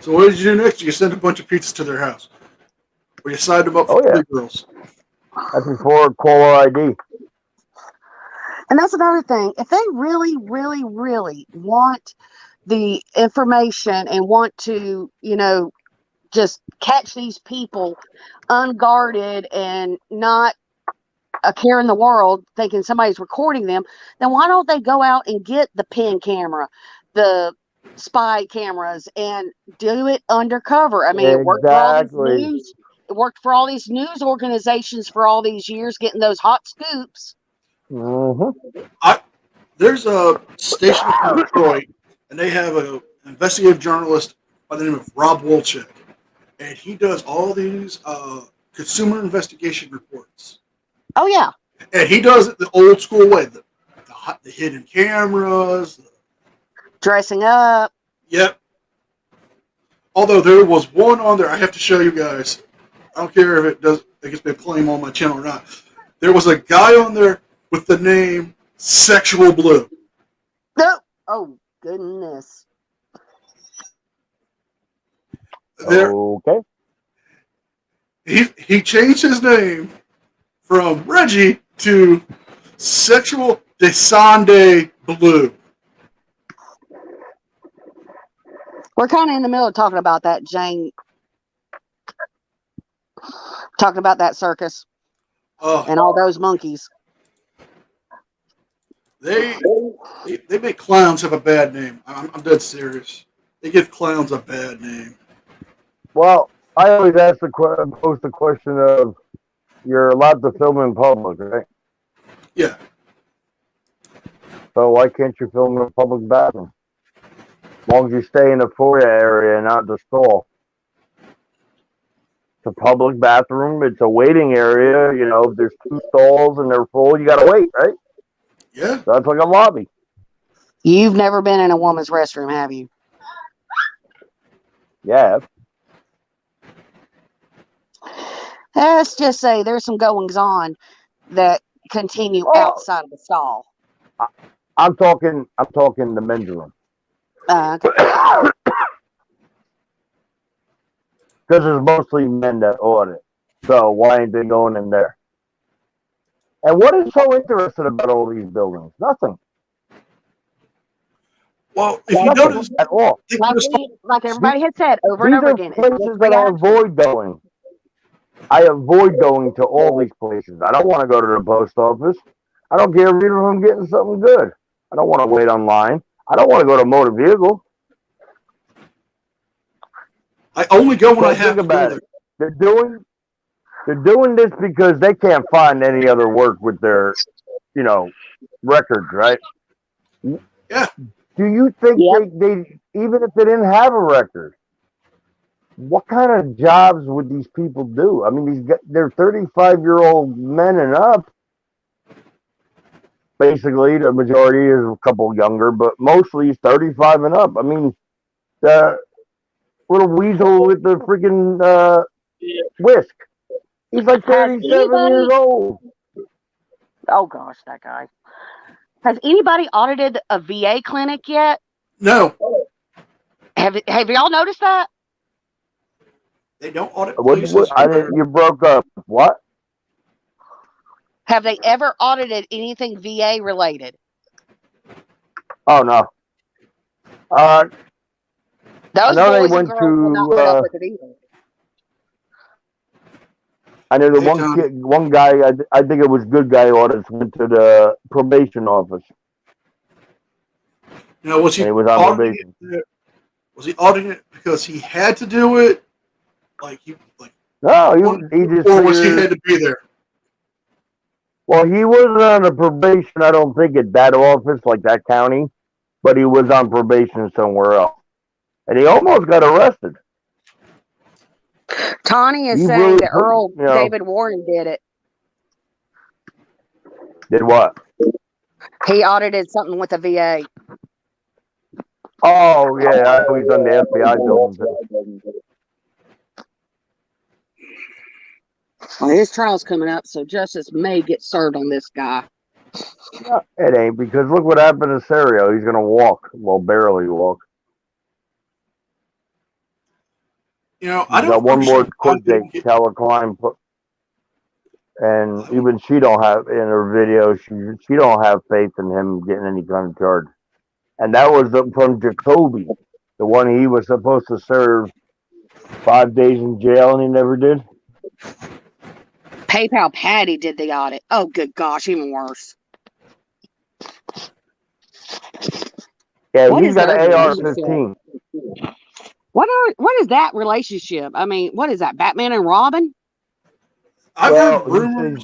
So what did you do next? You sent a bunch of pizzas to their house. Or you signed them up for three girls. That's before caller ID. And that's another thing. If they really, really, really want the information and want to, just catch these people unguarded and not a care in the world, thinking somebody's recording them, then why don't they go out and get the pin camera, the spy cameras, and do it undercover? I mean, it worked for all these news organizations for all these years, getting those hot scoops. Mm-hmm. There's a station in Detroit, and they have an investigative journalist by the name of Rob Wolchek, and he does all these consumer investigation reports. Oh yeah, and he does it the old school way, the hidden cameras, dressing up. Yep. Although there was one on there, I have to show you guys. I don't care if it gets me a claim on my channel or not. There was a guy on there with the name Sexual Blue. No. Oh goodness. Okay. He changed his name from Reggie to Sexual Desande Blue. We're kind of in the middle of talking about that, Jane. Talking about that circus and all those monkeys. They make clowns have a bad name. I'm dead serious. They give clowns a bad name. Well, I always pose the question of, you're allowed to film in public, right? Yeah. So why can't you film in a public bathroom? As long as you stay in the foyer area and not the stall. It's a public bathroom. It's a waiting area. If there's 2 stalls and they're full, you got to wait, right? Yeah. So it's like a lobby. You've never been in a woman's restroom, have you? Yeah. Let's just say there's some goings on that continue outside of the stall. I'm talking the men's room. Okay. Because there's mostly men that audit. So why ain't they going in there? And what is so interesting about all these buildings? Nothing. Well, if you notice at all, like everybody had said over and over again, places that I avoid going. I avoid going to all these places. I don't want to go to the post office. I don't care even if I'm getting something good. I don't want to wait online. I don't want to go to motor vehicle. I only go when I have to about go it. They're doing this because they can't find any other work with their, records, right? Yeah. Do you think they even if they didn't have a record, what kind of jobs would these people do? I mean, they're 35-year-old men and up. Basically, the majority is a couple younger, but mostly 35 and up. I mean, the little weasel with the freaking whisk. He's like 37 years old. Oh gosh, that guy. Has anybody audited a VA clinic yet? No. Have y'all noticed that? They don't audit places. You broke up. What? Have they ever audited anything VA related? Oh no. Those I know boys and girls will not put up with it either. I know the one guy, I think it was good guy audits, went to the probation office. Now, was he auditing it? Was he auditing it because he had to do it? No, he just. Or was he had to be there? Well, he wasn't on a probation, I don't think, at that office, like that county. but he was on probation somewhere else. And he almost got arrested. Tawny is saying that Earl David Warren did it. Did what? He audited something with the VA. Oh, yeah, I know he's on the FBI building. Well, his trial's coming up, so justice may get served on this guy. It ain't, because look what happened to Serio. He's going to walk. Well, barely walk. I don't got one more court date Calvin Klein put, and even she don't have in her video. She don't have faith in him getting any kind of charge. And that was from Jacoby, the one he was supposed to serve 5 days in jail, and he never did. PayPal Patty did the audit. Oh, good gosh, even worse. Yeah, he's got an AR-15. What is that relationship? I mean, what is that? Batman and Robin? I've heard rumors.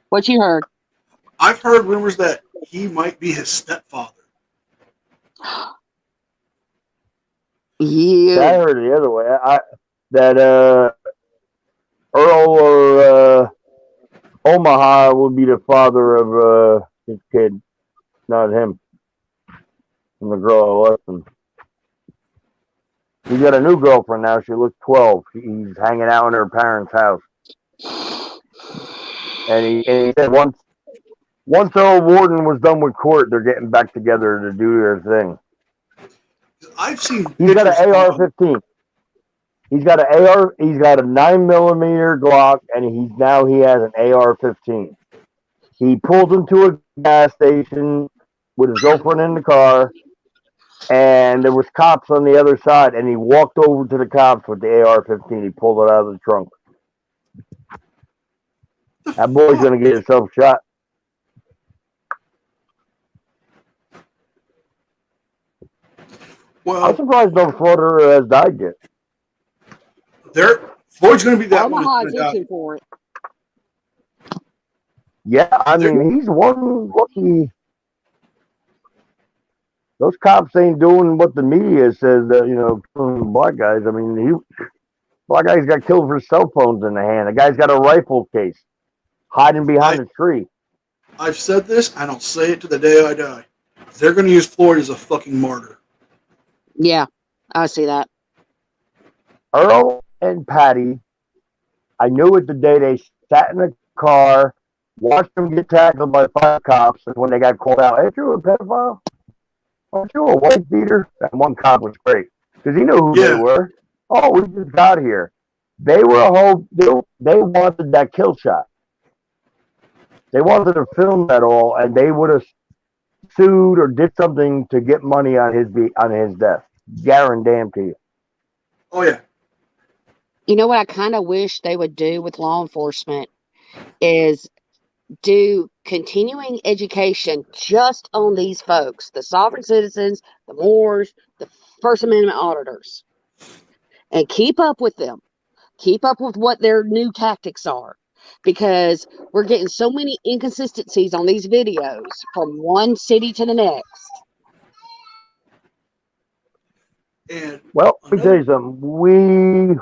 What you heard? I've heard rumors that he might be his stepfather. Yeah, I heard it the other way. That Earl or Omaha would be the father of his kid, not him. And the girl I left him. He's got a new girlfriend now. She looks 12. He's hanging out in her parents' house. And he said once Earl Warden was done with court, they're getting back together to do their thing. I've seen. He's got an AR-15. He's got an AR. He's got a 9mm Glock, and he has an AR-15. He pulled into a gas station with his girlfriend in the car, and there was cops on the other side, and he walked over to the cops with the AR-15. He pulled it out of the trunk. That boy's gonna get himself shot. Well, I'm surprised no Florida has died yet. Floyd's going to be that one. For it. Yeah, I mean, he's one lucky. Those cops ain't doing what the media says that, killing black guys. I mean, black guys got killed for cell phones in the hand. The guy's got a rifle case hiding behind a tree. I've said this, and I'll say it to the day I die. They're going to use Floyd as a fucking martyr. Yeah, I see that. Earl and Patty, I knew it the day they sat in the car, watched them get tackled by 5 cops, and when they got called out, "Ain't you a pedophile? Aren't you a white beater?" That one cop was great because he knew who they were. Oh, we just got here. They were they wanted that kill shot. They wanted to film that all, and they would have sued or did something to get money on his death. Guaranteed to you. Oh yeah. You know what I kind of wish they would do with law enforcement is do continuing education just on these folks, the sovereign citizens, the Moors, the First Amendment auditors, and keep up with them. Keep up with what their new tactics are, because we're getting so many inconsistencies on these videos from one city to the next. Well, let me tell you something.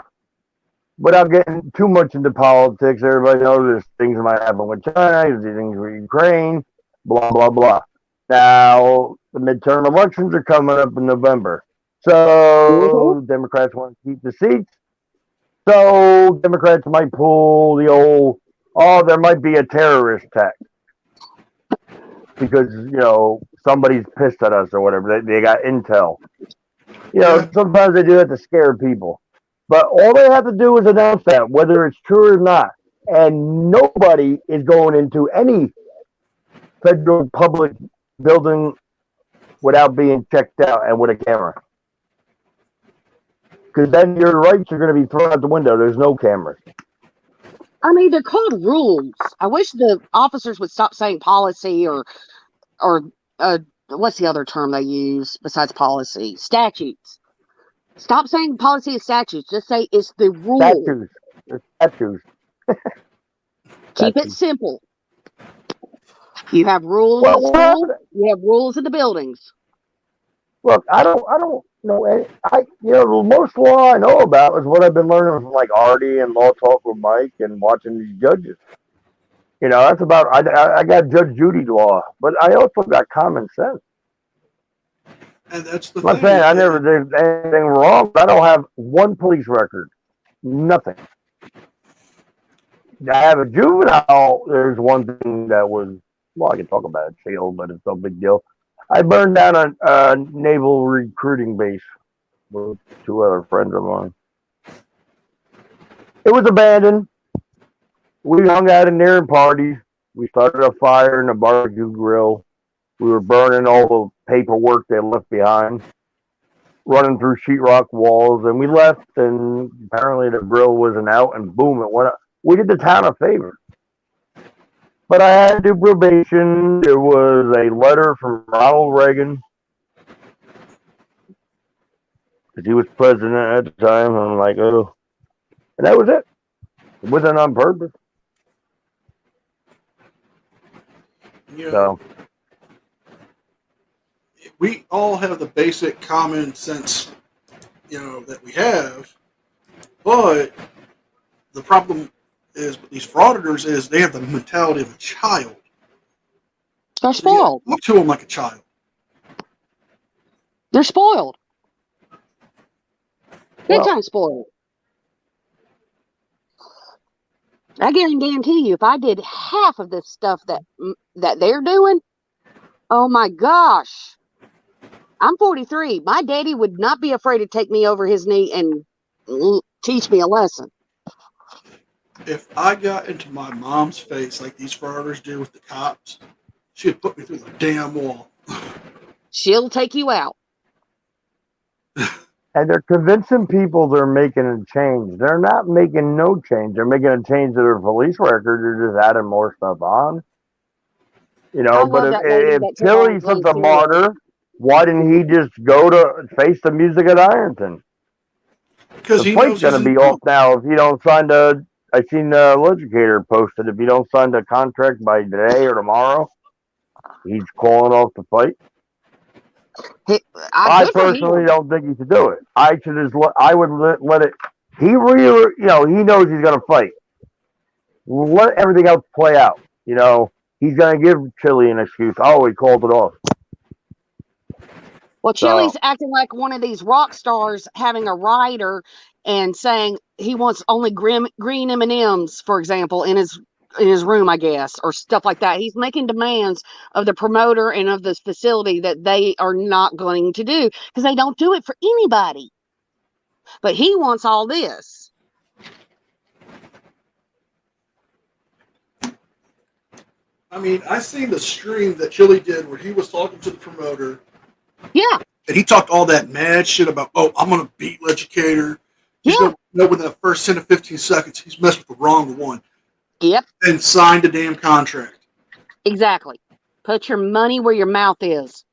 Without getting too much into politics, everybody knows there's things that might happen with China, there's things with Ukraine, blah, blah, blah. Now, the midterm elections are coming up in November. So, Democrats want to keep the seats. So, Democrats might pull the old, there might be a terrorist attack. Because, somebody's pissed at us or whatever. They got intel. Sometimes they do that to scare people. But all they have to do is announce that, whether it's true or not. And nobody is going into any federal public building without being checked out and with a camera. Because then your rights are going to be thrown out the window. There's no cameras. I mean, they're called rules. I wish the officers would stop saying policy or what's the other term they use besides policy? Statutes. Stop saying policy and statutes. Just say it's the rule. Statutes. Keep it simple. You have rules at school. You have rules in the buildings. Look, I don't know. The most law I know about is what I've been learning from like Artie and Law Talk with Mike and watching these judges. That's about. I got Judge Judy law, but I also got common sense. And that's the I'm not saying I never did anything wrong, but I don't have one police record. Nothing. I have a juvenile. There's one thing that was, well, I can talk about it, jail, but it's no big deal. I burned down a naval recruiting base with 2 other friends of mine. It was abandoned. We hung out in there and partied. We started a fire in a barbecue grill. We were burning all the paperwork they left behind, running through sheetrock walls, and we left, and apparently the grill wasn't out, and boom, it went up. We did the town a favor. But I had to do probation. There was a letter from Ronald Reagan, because he was president at the time. I'm like, oh. And that was it. It wasn't on purpose. So we all have the basic common sense, that we have, but the problem is with these frauditors is they have the mentality of a child. They're spoiled. Look to them like a child. They're spoiled. Big time spoiled. I guarantee you, if I did half of this stuff that they're doing, oh my gosh. I'm 43. My daddy would not be afraid to take me over his knee and teach me a lesson. If I got into my mom's face like these frauditors do with the cops, she'd put me through the damn wall. She'll take you out. And they're convincing people they're making a change. They're not making no change. They're making a change to their police record. They're just adding more stuff on. But if Chili's such a martyr, why didn't he just go to face the music at Ironton? Because the fight's going to be off now if you don't sign the. I seen the Legislator posted, if you don't sign the contract by today or tomorrow, he's calling off the fight. I personally don't think he should do it. I would let it. He really, he knows he's going to fight. Let everything else play out. He's going to give Chili an excuse. Oh, he called it off. Well, Chili's acting like one of these rock stars having a rider and saying he wants only green M&Ms, for example, in his room, I guess, or stuff like that. He's making demands of the promoter and of this facility that they are not going to do because they don't do it for anybody. But he wants all this. I mean, I seen the stream that Chili did where he was talking to the promoter. Yeah. And he talked all that mad shit about, I'm going to beat Legislator. He's going to know within the first 10 to 15 seconds he's messed with the wrong one. Yep. And signed a damn contract. Exactly. Put your money where your mouth is.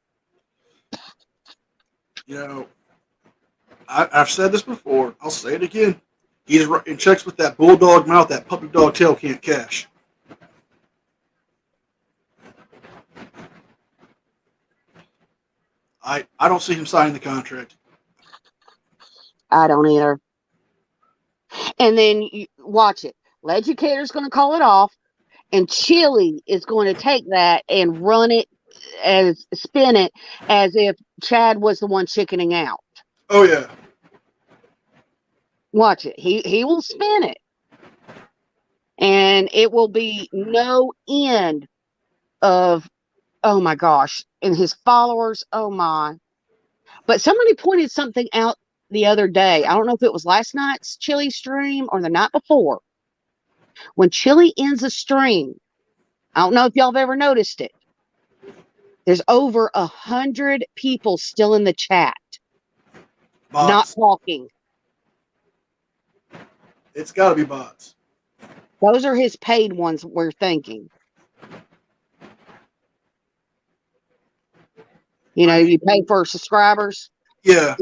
I've said this before. I'll say it again. He's writing checks with that bulldog mouth, that puppy dog tail can't cash. I don't see him signing the contract. I don't either. And then you watch it. Legislator's going to call it off, and Chili is going to take that and spin it as if Chad was the one chickening out. Oh yeah. Watch it. He will spin it, and it will be no end of, oh my gosh, and his followers. Oh my! But somebody pointed something out the other day. I don't know if it was last night's Chili stream or the night before. When Chili ends a stream, I don't know if y'all have ever noticed it. There's over 100 people still in the chat, bots. Not talking. It's got to be bots. Those are his paid ones, we're thinking. You pay for subscribers. Yeah.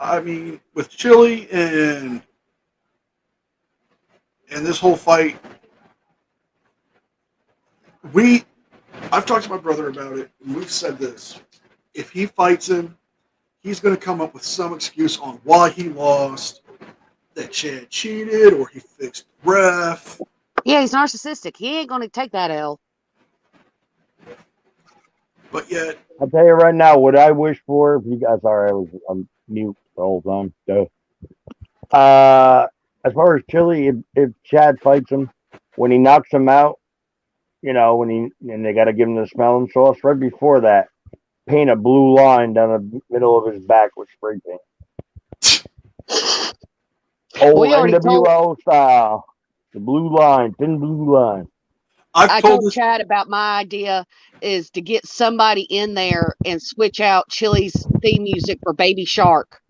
I mean, with Chili and And this whole fight, I've talked to my brother about it, and we've said this. If he fights him, he's going to come up with some excuse on why he lost, that Chad cheated, or he fixed ref. Yeah, he's narcissistic. He ain't going to take that L. But yet, I'll tell you right now what I wish for. If you guys, sorry, I was on mute the whole time. So, as far as Chili, if Chad fights him, when he knocks him out, and they got to give him the smelling sauce. Right before that, paint a blue line down the middle of his back with spray paint. Old NWO style. The blue line, thin blue line. I told Chad about my idea is to get somebody in there and switch out Chili's theme music for Baby Shark.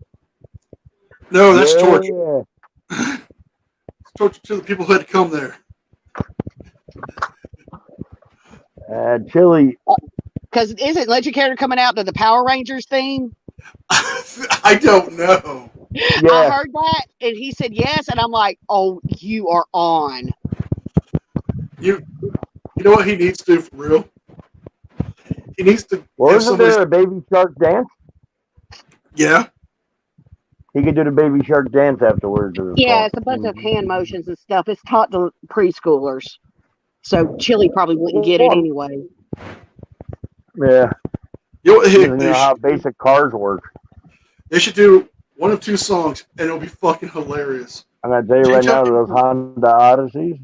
No, that's torture. It's torture to the people who had to come there. Chili. Because isn't Legendary coming out to the Power Rangers theme? I don't know. Yeah. I heard that, and he said yes, and I'm like, oh, you are on. You know what he needs to do for real? He needs to. Wasn't there a Baby Shark dance? Yeah. He could do the Baby Shark dance afterwards. Yeah, it's a bunch of hand motions and stuff. It's taught to preschoolers. So Chili probably wouldn't get it anyway. Yeah. You know how basic cars work. They should do one of two songs, and it'll be fucking hilarious. I'm going to tell you right now, those Honda Odysseys.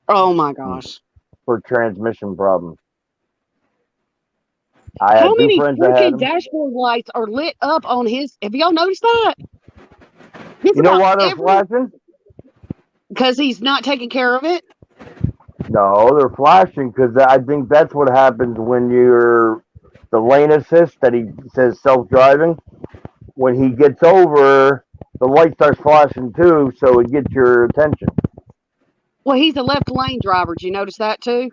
Oh, my gosh. For transmission problems. How many freaking dashboard lights are lit up on his? Have y'all noticed that? You know why they're flashing? Because he's not taking care of it? No, they're flashing because I think that's what happens when you're the lane assist that he says self-driving. When he gets over, the light starts flashing too, so it gets your attention. Well, he's a left lane driver. Did you notice that too?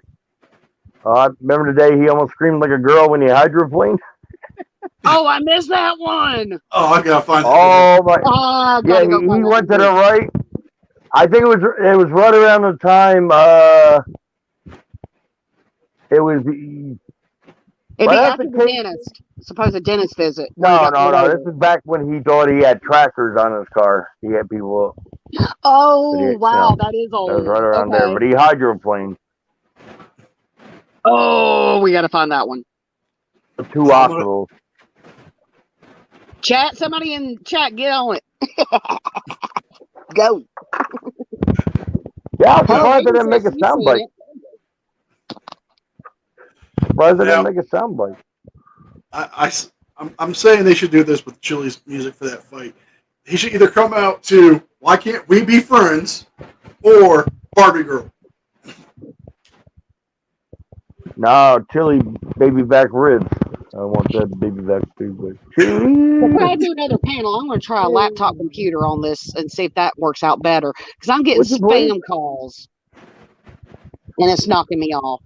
Remember the day he almost screamed like a girl when he hydroplaned? Oh, I missed that one. Oh, I gotta find. Oh my! Oh, yeah, he went to the right. I think it was right around the time. It was. It'd be after the dentist. Suppose a dentist visit. No. This is back when he thought he had trackers on his car. He had people. Oh, wow, that is old. That was right around there, but he hydroplaned. Oh, we got to find that one. 2 hospitals. Chat, somebody in chat, get on it. Go. Yeah, I'm surprised they didn't make a soundbite. Why did they make a soundbite? I'm saying they should do this with Chili's music for that fight. He should either come out to "Why Can't We Be Friends" or "Barbie Girl." No, Chili baby back ribs. I want that baby back too. Before I do another panel, I'm going to try a laptop computer on this and see if that works out better. Because I'm getting spam calls. And it's knocking me off.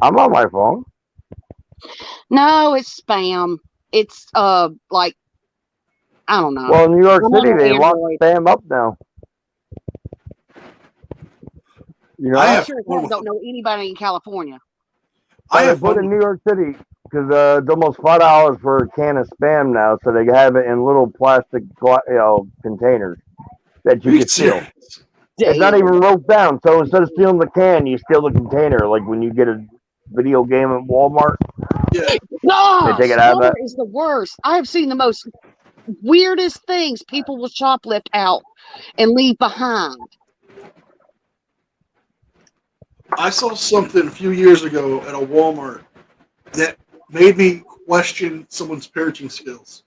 I'm on my phone. No, it's spam. It's like, I don't know. Well, in New York City, they lock spam up now. You know, I sure don't know anybody in California. I have put in New York City because it's almost $5 for a can of spam now, so they have it in little plastic, containers that you can steal. It's not even wrote down, so instead of stealing the can, you steal the container. Like when you get a video game at Walmart. Yeah. No, Walmart is the worst. I have seen the most weirdest things people will shoplift out and leave behind. I saw something a few years ago at a Walmart that made me question someone's parenting skills.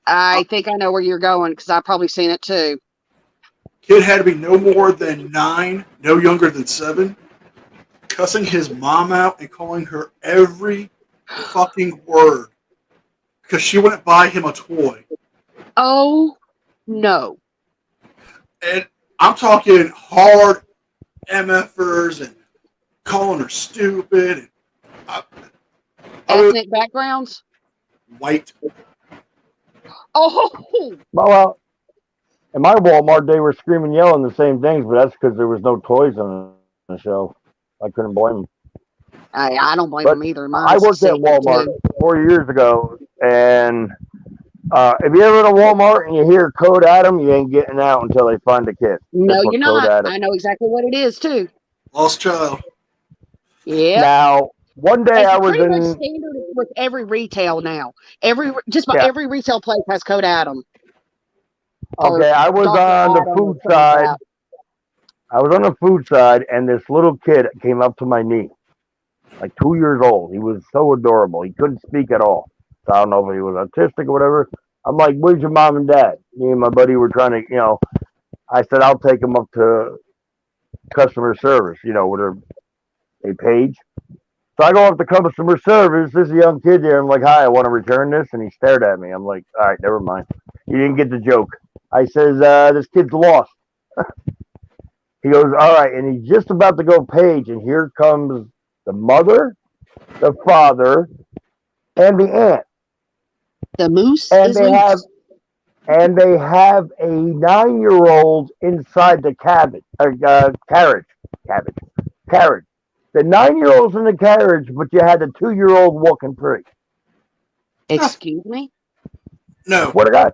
I think I know where you're going because I've probably seen it too. Kid had to be no more than 9, no younger than 7, cussing his mom out and calling her every fucking word because she wouldn't buy him a toy. Oh, no. And I'm talking hard MFers and calling her stupid. Ethnic backgrounds? White. Oh! Well, In my Walmart, they were screaming, yelling the same things, but that's because there was no toys on the shelf. I couldn't blame them. I don't blame But them either. I worked at Walmart 4 years ago, and if you're ever at a Walmart and you hear Code Adam, you ain't getting out until they find the kid. No, you're not. I know exactly what it is too. Lost child. Yeah. Now, one day I was in standard with every retail now. Just about every retail place has Code Adam. Okay, I was on the food side. I was on the food side, and this little kid came up to my knee, like 2 years old. He was so adorable. He couldn't speak at all. So I don't know if he was autistic or whatever. I'm like, where's your mom and dad? Me and my buddy were trying to, I said, I'll take him up to customer service, with a page. So I go up to customer service. There's a young kid there. I'm like, hi, I want to return this. And he stared at me. I'm like, all right, never mind. You didn't get the joke. I says, this kid's lost. He goes, all right. And he's just about to go page. And here comes the mother, the father, and the aunt. The moose and is they loose. they have a 9-year-old inside the carriage. The 9-year-old's in the carriage, but you had the 2-year-old walking free. Excuse me? No. What a guy.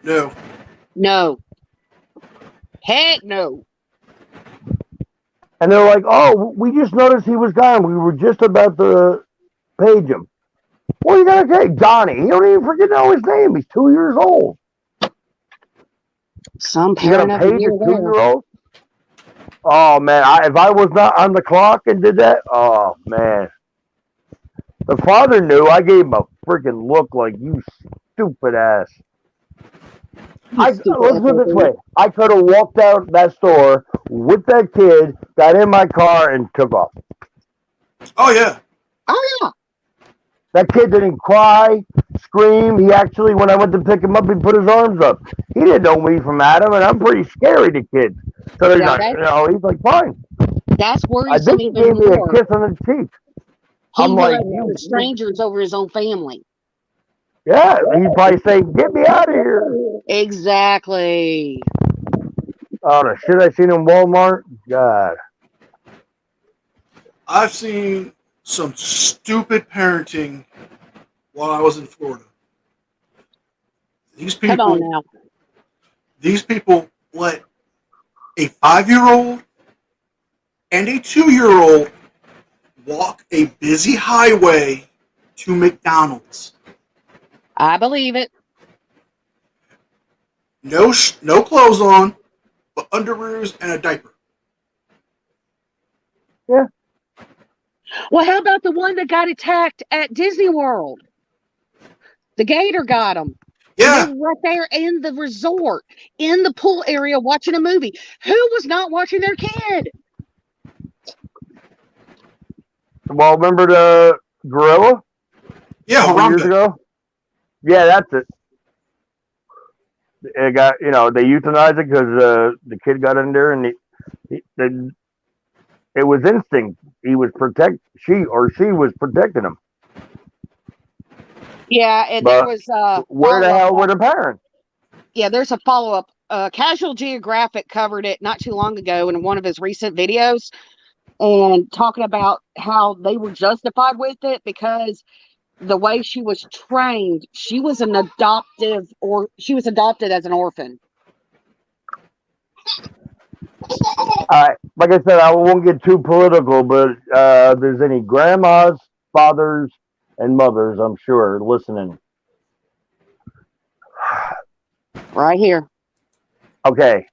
No. No. Heck no. And they're like, oh, we just noticed he was gone. We were just about to page him. What are you going to say? Johnny. You don't even freaking know his name. He's 2 years old. Some parent of the year 2-year-old? Oh, man. If I was not on the clock and did that, oh, man. The father knew. I gave him a freaking look like, you stupid ass. Let's put it this way. I could have walked out that store with that kid, got in my car, and took off. Oh, yeah. Oh, yeah. That kid didn't cry, scream. He actually, when I went to pick him up, he put his arms up. He didn't know me from Adam, and I'm pretty scary to kids. So he's like, fine. That's worrisome. I think he gave me a kiss on the cheek. I'm like, strangers over his own family. Yeah, he'd probably say, get me out of here. Exactly. Oh, the shit I seen in Walmart? God. I've seen some stupid parenting while I was in Florida. These people, come on now. These people let a 5-year-old and a 2-year-old walk a busy highway to McDonald's. I believe it. No clothes on, but underoos and a diaper. Yeah. Well, how about the one that got attacked at Disney World? The gator got him. Yeah. They were right there in the resort, in the pool area, watching a movie. Who was not watching their kid? Well, remember the gorilla? Yeah, years ago? Yeah, that's it. It got, they euthanized it because the kid got in there, and it was instinct. She was protecting him. Yeah, and but there was where the hell were the parents? Yeah, there's a follow-up. Casual Geographic covered it not too long ago in one of his recent videos, and talking about how they were justified with it because the way she was trained, she was adopted as an orphan. Like I said, I won't get too political, but if there's any grandmas, fathers, and mothers, I'm sure, listening. Right here. Okay.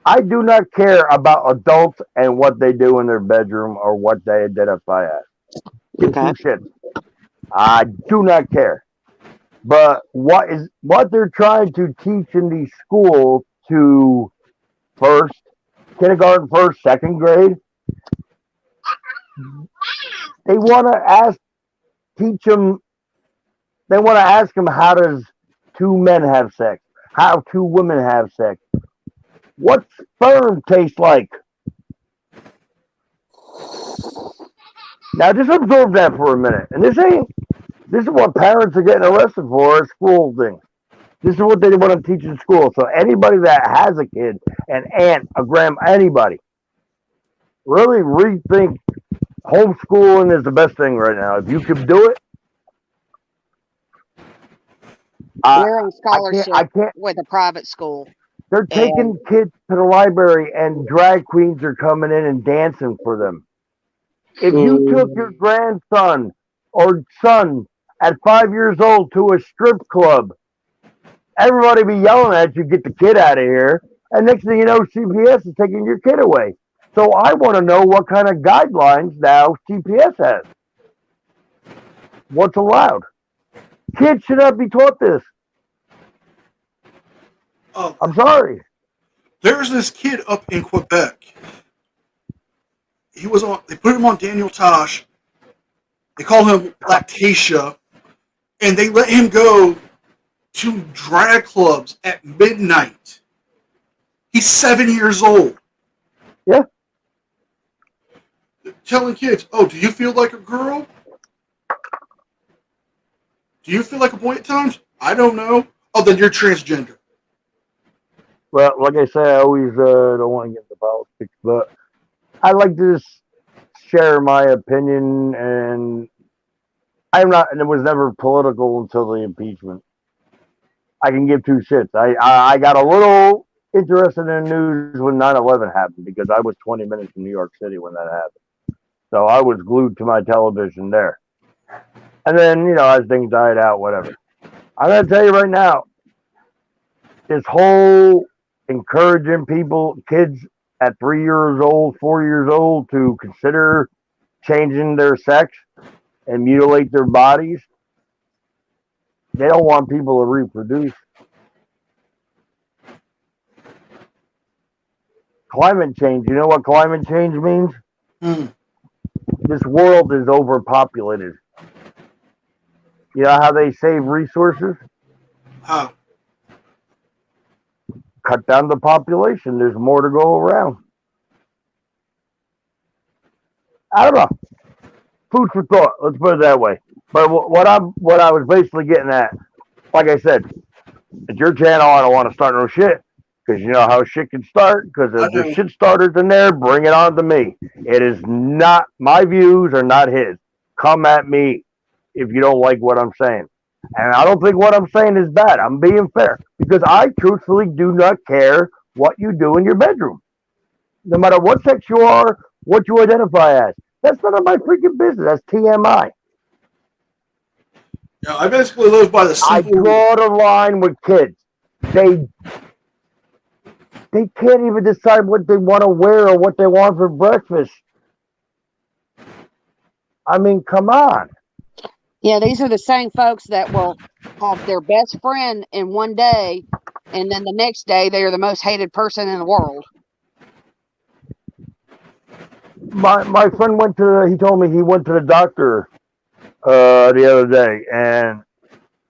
I do not care about adults and what they do in their bedroom or what they identify as. Okay. Shit. I do not care. But what they're trying to teach in these schools to kindergarten, first, second grade, they want to teach them, they want to ask them, how does two men have sex? How two women have sex? What sperm tastes like? Now just absorb that for a minute. And this is what parents are getting arrested for, a school thing. This is what they want to teach in school. So anybody that has a kid, an aunt, a grandma, anybody, really rethink homeschooling is the best thing right now. If you could do it, we're on scholarship I can't with a private school. They're taking kids to the library and drag queens are coming in and dancing for them. If you took your grandson or son at 5 years old to a strip club, everybody be yelling at you, get the kid out of here. And next thing you know, CPS is taking your kid away. So I want to know what kind of guidelines now CPS has. What's allowed? Kids should not be taught this. I'm sorry. There's this kid up in Quebec. He was on. They put him on Daniel Tosh. They call him Lactatia, and they let him go to drag clubs at midnight. He's 7 years old. Yeah. Telling kids, "Oh, do you feel like a girl? Do you feel like a boy at times? I don't know. Oh, then you're transgender." Well, like I say, I always don't want to get into politics, but I like to just share my opinion, and and it was never political until the impeachment. I can give two shits. I got a little interested in the news when 9/11 happened because I was 20 minutes from New York City when that happened. So I was glued to my television there. And then, as things died out, whatever. I'm going to tell you right now, this whole encouraging people, kids at 3 years old, 4 years old, to consider changing their sex and mutilate their bodies. They don't want people to reproduce. Climate change. You know what climate change means? This world is overpopulated. You know how they save resources? How? Cut down the population. There's more to go around. I don't know. Food for thought. Let's put it that way. But what I was basically getting at, like I said, it's your channel. I don't want to start no shit because you know how shit can start. Because if there's shit starters in there, bring it on to me. It is not my views are not his. Come at me if you don't like what I'm saying. And I don't think what I'm saying is bad. I'm being fair because I truthfully do not care what you do in your bedroom. No matter what sex you are, what you identify as. That's none of my freaking business. That's TMI. Yeah, I basically live by the simple... I draw the line with kids. They can't even decide what they want to wear or what they want for breakfast. I mean, come on. Yeah, these are the same folks that will have their best friend in one day, and then the next day they are the most hated person in the world. My friend he told me he went to the doctor the other day, and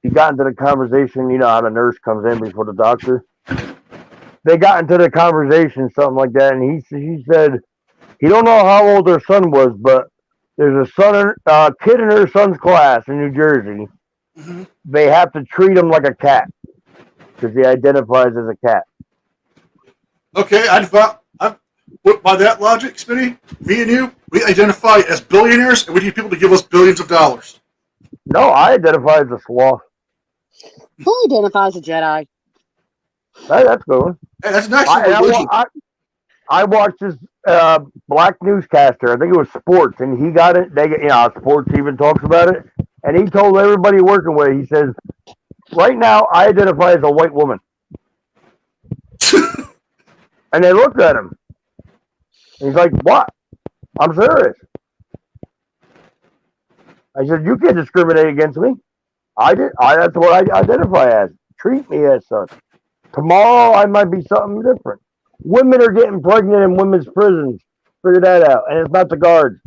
he got into the conversation. You know how the nurse comes in before the doctor? They got into the conversation, something like that, and he said he don't know how old their son was, but there's a kid in her son's class in New Jersey. Mm-hmm. They have to treat him like a cat because he identifies as a cat. Okay, by that logic, Spinny, me and you, we identify as billionaires, and we need people to give us billions of dollars. No, I identify as a sloth. Who identifies as a Jedi? Hey, that's good. Hey, that's an excellent I watched this black newscaster. I think it was sports, and he got it. Sports even talks about it, and he told everybody working with it, he says, "Right now, I identify as a white woman." And they looked at him. And he's like, "What? I'm serious." I said, "You can't discriminate against me. That's what I identify as. Treat me as such. Tomorrow, I might be something different." Women are getting pregnant in women's prisons. Figure that out. And it's not the guards.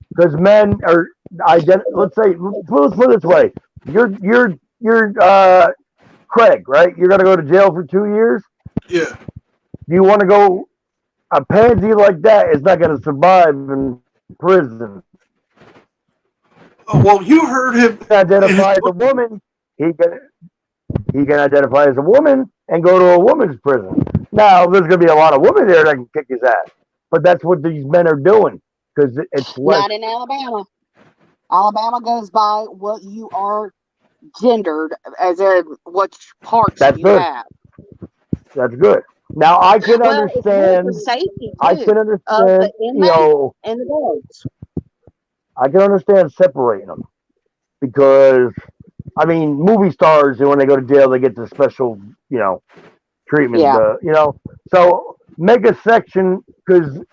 Because men are, let's put it this way. You're Craig, right? You're going to go to jail for 2 years? Yeah. Do you want to go, a pansy like that is not going to survive in prison. Oh, well, you heard him. Identify the woman. he can identify as a woman and go to a woman's prison. Now, there's going to be a lot of women there that can kick his ass, but that's what these men are doing because it's less. Not in Alabama. Alabama goes by what you are gendered, as in what parts That's you good. have. That's good. Now I can Well, it's good understand. for safety I too, can of the understand. inmates and the dogs. I can understand separating them because, I mean, movie stars when they go to jail they get the special, treatment. Yeah. So make a section because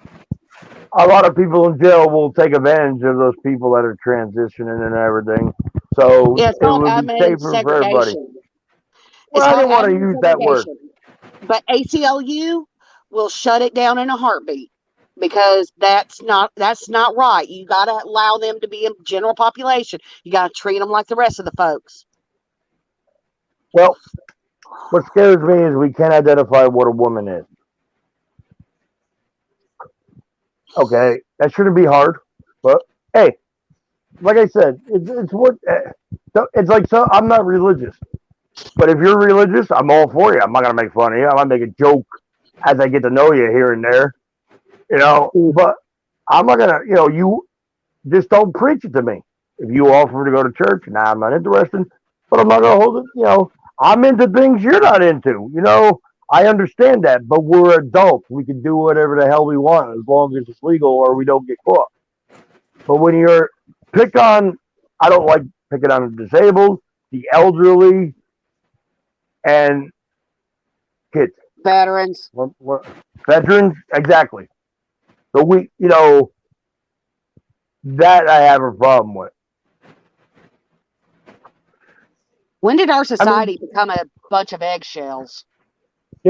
a lot of people in jail will take advantage of those people that are transitioning and everything. So Yeah, it's it called would be admin safer for everybody. segregation. Well, It's I called didn't want to admin use that word. segregation. But ACLU will shut it down in a heartbeat because that's not right. You got to allow them to be in general population. You got to treat them like the rest of the folks. Well, what scares me is we can't identify what a woman is. Okay, that shouldn't be hard, but hey, like I said, it's what it's like. So I'm not religious, but if you're religious, I'm all for you. I'm not gonna make fun of you. I might make a joke as I get to know you here and there, But I'm not gonna, you just don't preach it to me. If you offer to go to church, nah, I'm not interested. But I'm not gonna hold it. I'm into things you're not into. I understand that, but we're adults. We can do whatever the hell we want as long as it's legal or we don't get caught. But when you're I don't like picking on the disabled, the elderly, and kids. Veterans. Veterans, exactly. So that I have a problem with. When did our society become a bunch of eggshells? I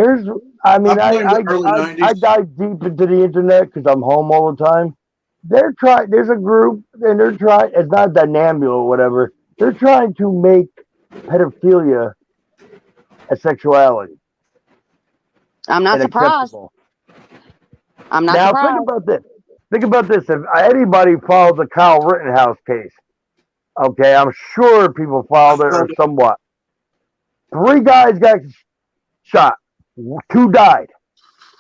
early 90s. dive deep into the internet because I'm home all the time. There's a group, and they're trying, it's not dynamic or whatever, they're trying to make pedophilia a sexuality. I'm not surprised. I'm not surprised. Now, think about this. If anybody followed the Kyle Rittenhouse case, okay, I'm sure people followed it or somewhat. 3 guys got shot. 2 died.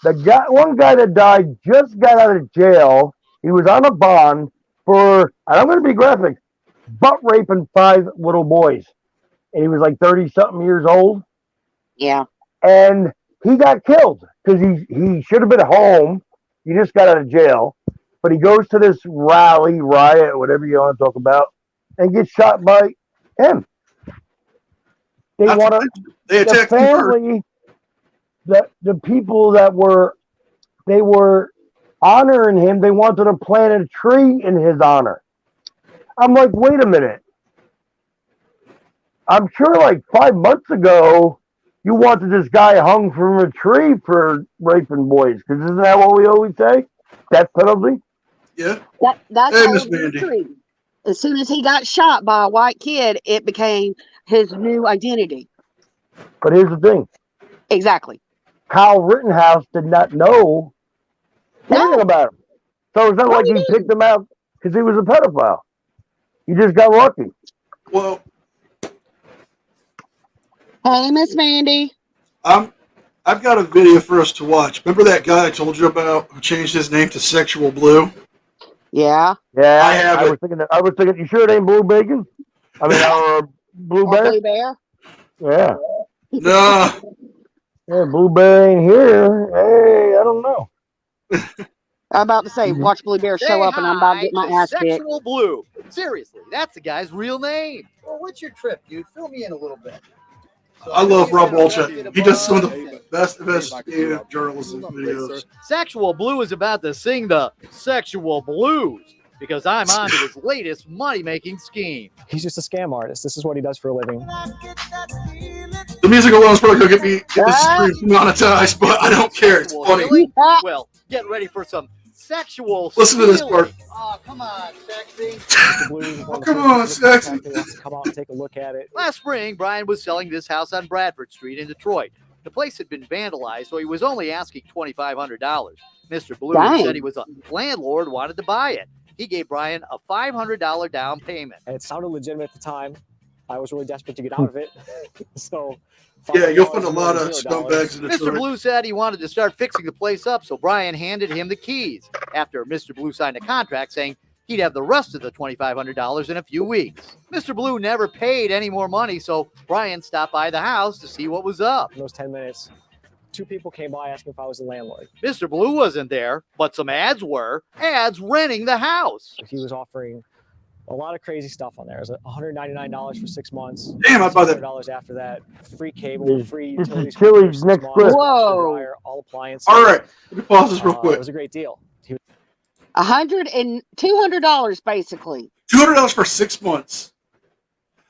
One guy that died just got out of jail. He was on a bond for, and I'm going to be graphic, butt raping 5 little boys. And he was like 30-something years old. Yeah. And he got killed because he should have been home. He just got out of jail. But he goes to this riot, whatever you want to talk about, and gets shot by him. They attacked the family, the people that were honoring him. They wanted to plant a tree in his honor. I'm like, wait a minute. I'm sure like 5 months ago, you wanted this guy hung from a tree for raping boys. Because isn't that what we always say? Death penalty? Yeah. That's hey, all Miss Mandy. As soon as he got shot by a white kid, it became his new identity. But here's the thing. Exactly. Kyle Rittenhouse did not know anything about him. So it's not like he picked him out because he was a pedophile. He just got lucky. Well, hey, Miss Mandy. I've got a video for us to watch. Remember that guy I told you about who changed his name to Sexual Blue? Yeah. Yeah, I was thinking, you sure it ain't Blue Bacon? I mean, Blue Bear? Blue Bear? Yeah. No. Yeah, Blue Bear ain't here. Hey, I don't know. I'm about to say, watch Blue Bear show up and I'm about to get my ass kicked. Sexual Blue. Seriously, that's the guy's real name. Well, what's your trip, dude? Fill me in a little bit. I love Rob Walchuk. He does some of the best journalism videos. Sexual Blue is about to sing the sexual blues because I'm on to his latest money-making scheme. He's just a scam artist. This is what he does for a living. The music alone is probably going to get the stream monetized, but I don't care. It's funny. Really? Well, get ready for some sexual Listen to this part. Oh, come on, sexy. Come on, sexy. Come out and take a look at it. Last spring, Brian was selling this house on Bradford Street in Detroit. The place had been vandalized, so he was only asking $2,500. Mr. Blue said he was a landlord, wanted to buy it. He gave Brian a $500 down payment. And it sounded legitimate at the time. I was really desperate to get out of it. So Yeah, you'll find a $5 lot of $0. scumbags in Mr. Detroit. Blue said he wanted to start fixing the place up, so Brian handed him the keys after Mr. Blue signed a contract saying he'd have the rest of the $2,500 in a few weeks. Mr. Blue never paid any more money, so Brian stopped by the house to see what was up. In those 10 minutes, 2 people came by asking if I was the landlord. Mr. Blue wasn't there, but some ads were. Ads renting the house. He was offering a lot of crazy stuff on there. It was $199 for 6 months. Damn, I'd buy that. $600 after that. Free cable, free This is utilities. Chili's for 6 next months, clip. Whoa. dryer, all appliances. All right, let me pause this real It quick. was a great deal. He $200 basically, $200 for 6 months,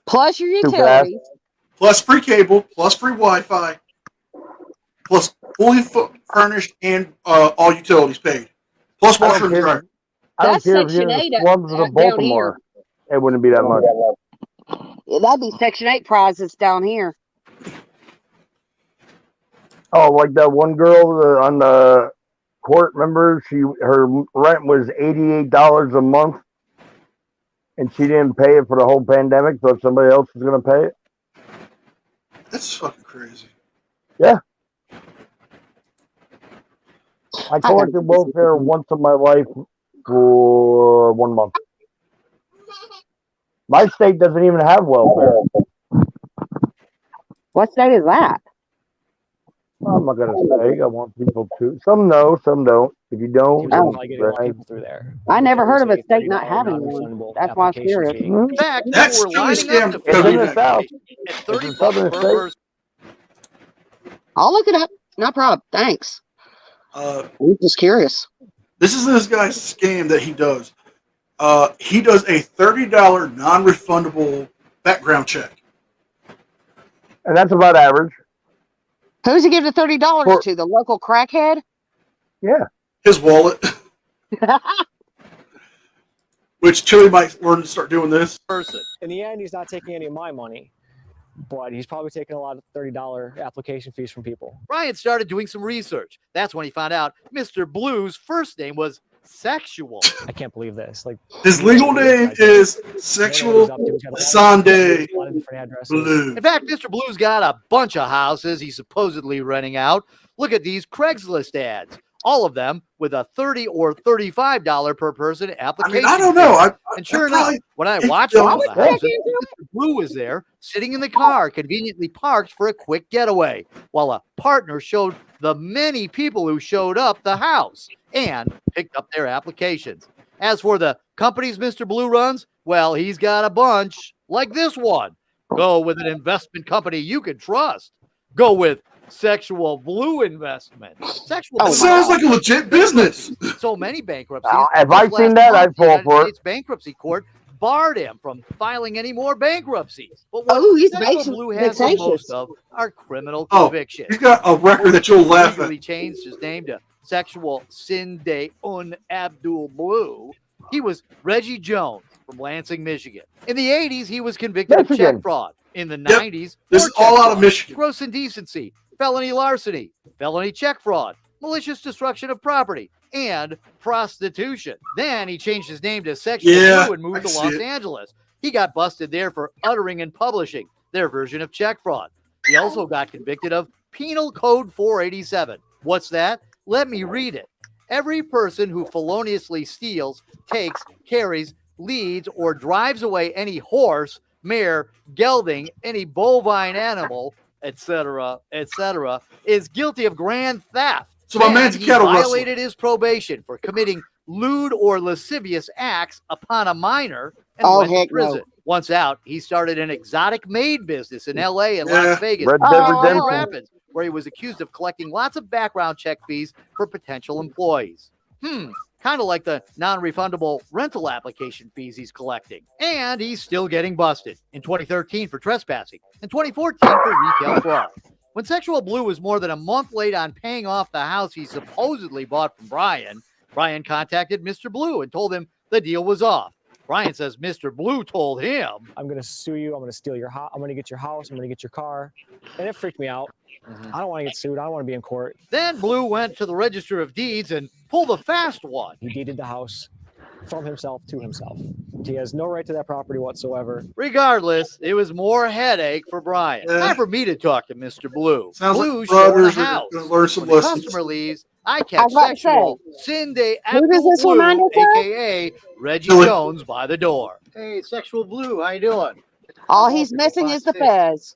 plus your Too bad. utilities. plus free cable, plus free Wi-Fi, plus fully furnished and all utilities paid, plus I washer don't and dryer. care. I don't That's care if Section you're in 8 the slums down of Baltimore. It wouldn't be that much. Yeah, that'd be Section 8 prizes down here. Oh, like that one girl on the court. Remember, her rent was $88 a month, and she didn't pay it for the whole pandemic. So somebody else is going to pay it. That's fucking crazy. I collected welfare once in my life for 1 month. My state doesn't even have welfare. What state is that? I'm not gonna say. I want people to. Some know, some don't. If you He don't, was Oh. probably getting a lot of people through there. I never heard of a It was state not $30 having one. non-refundable That's why I'm application curious. fee. In fact, That's people were still a lining up scam. to It's fill in out the South. at It's 30 in bucks southern per states. person. I'll look it up. No problem. Thanks. I'm just curious. This is this guy's scam that he does. He does a $30 non-refundable background check. And that's about average. Who's he give the $30 For- to? The local crackhead? Yeah. His wallet, which Chili might learn to start doing this. Person. In the end, he's not taking any of my money, but he's probably taking a lot of $30 application fees from people. Brian started doing some research. That's when he found out Mr. Blue's first name was Sexual. I can't believe this. Like His legal name is Sexual Sunday Blue. In fact, Mr. Blue's got a bunch of houses he's supposedly renting out. Look at these Craigslist ads. All of them with a $30 or $35 per person I application. mean, I don't know. And sure I enough, probably- when I watched Yeah, one I of the would houses, Mr. Blue was there, sitting in the car, conveniently parked for a quick getaway, while a partner showed the many people who showed up the house and picked up their applications. As for the companies Mr. Blue runs, well, he's got a bunch, like this one. Go with an investment company you can trust. Go with Sexual Blue Investment. Sexual Oh, That Blue sounds like a legit business. so many bankruptcies. If just I seen last that, month, I'd the fall United for it. States Bankruptcy Court barred him from filing any more bankruptcies. But what Oh, he's Sexual Blue has the most vexatious. of are criminal Oh, convictions. He's got a record that you'll laugh Legally at. changed his name to Sexual Sinde Un Abdul Blue. He was Reggie Jones from Lansing, Michigan. In the 80s, he was convicted of Michigan. check fraud. In the Yep. 90s, This more is all check out of fraud, Michigan. gross indecency, felony larceny, felony check fraud, malicious destruction of property, and prostitution. Then he changed his name to Sexual Yeah, Blue and I moved to see Los it. Angeles. He got busted there for uttering and publishing their version of check fraud. He also got convicted of Penal Code 487. What's that? Let me read it. Every person who feloniously steals, takes, carries, leads, or drives away any horse, mare, gelding, any bovine animal, etc., is guilty of grand theft. So my And man's a he cattle rustler. violated his probation for committing lewd or lascivious acts upon a minor and Oh, went to heck no. prison. Once out, he started an exotic maid business in LA and Yeah. Las Vegas, Red and Dead Grand Redemption. Rapids, where he was accused of collecting lots of background check fees for potential employees. Kind of like the non-refundable rental application fees he's collecting. And he's still getting busted in 2013 for trespassing and 2014 for retail fraud. When Sexual Blue was more than a month late on paying off the house he supposedly bought from Brian, Brian contacted Mr. Blue and told him the deal was off. Brian says Mr. Blue told him, I'm going to sue you. I'm going to steal your house. I'm going to get your house. I'm going to get your car. And it freaked me out. I don't want to get sued. I don't want to be in court. Then Blue went to the Register of Deeds and pulled a fast one. He deeded the house from himself to himself. He has no right to that property whatsoever. Regardless, it was more headache for Brian. Yeah. Time for me to talk to Mr. Blue. Sounds Blue like showed the brothers are house. going to learn some When the lessons. customer leaves, I I catch was about to sexual Cindy Who does Abdul this Blue, remind us of? a.k.a. Reggie Billy. Jones, by the door. Hey, Sexual Blue, how you doing? All he's missing is the fez.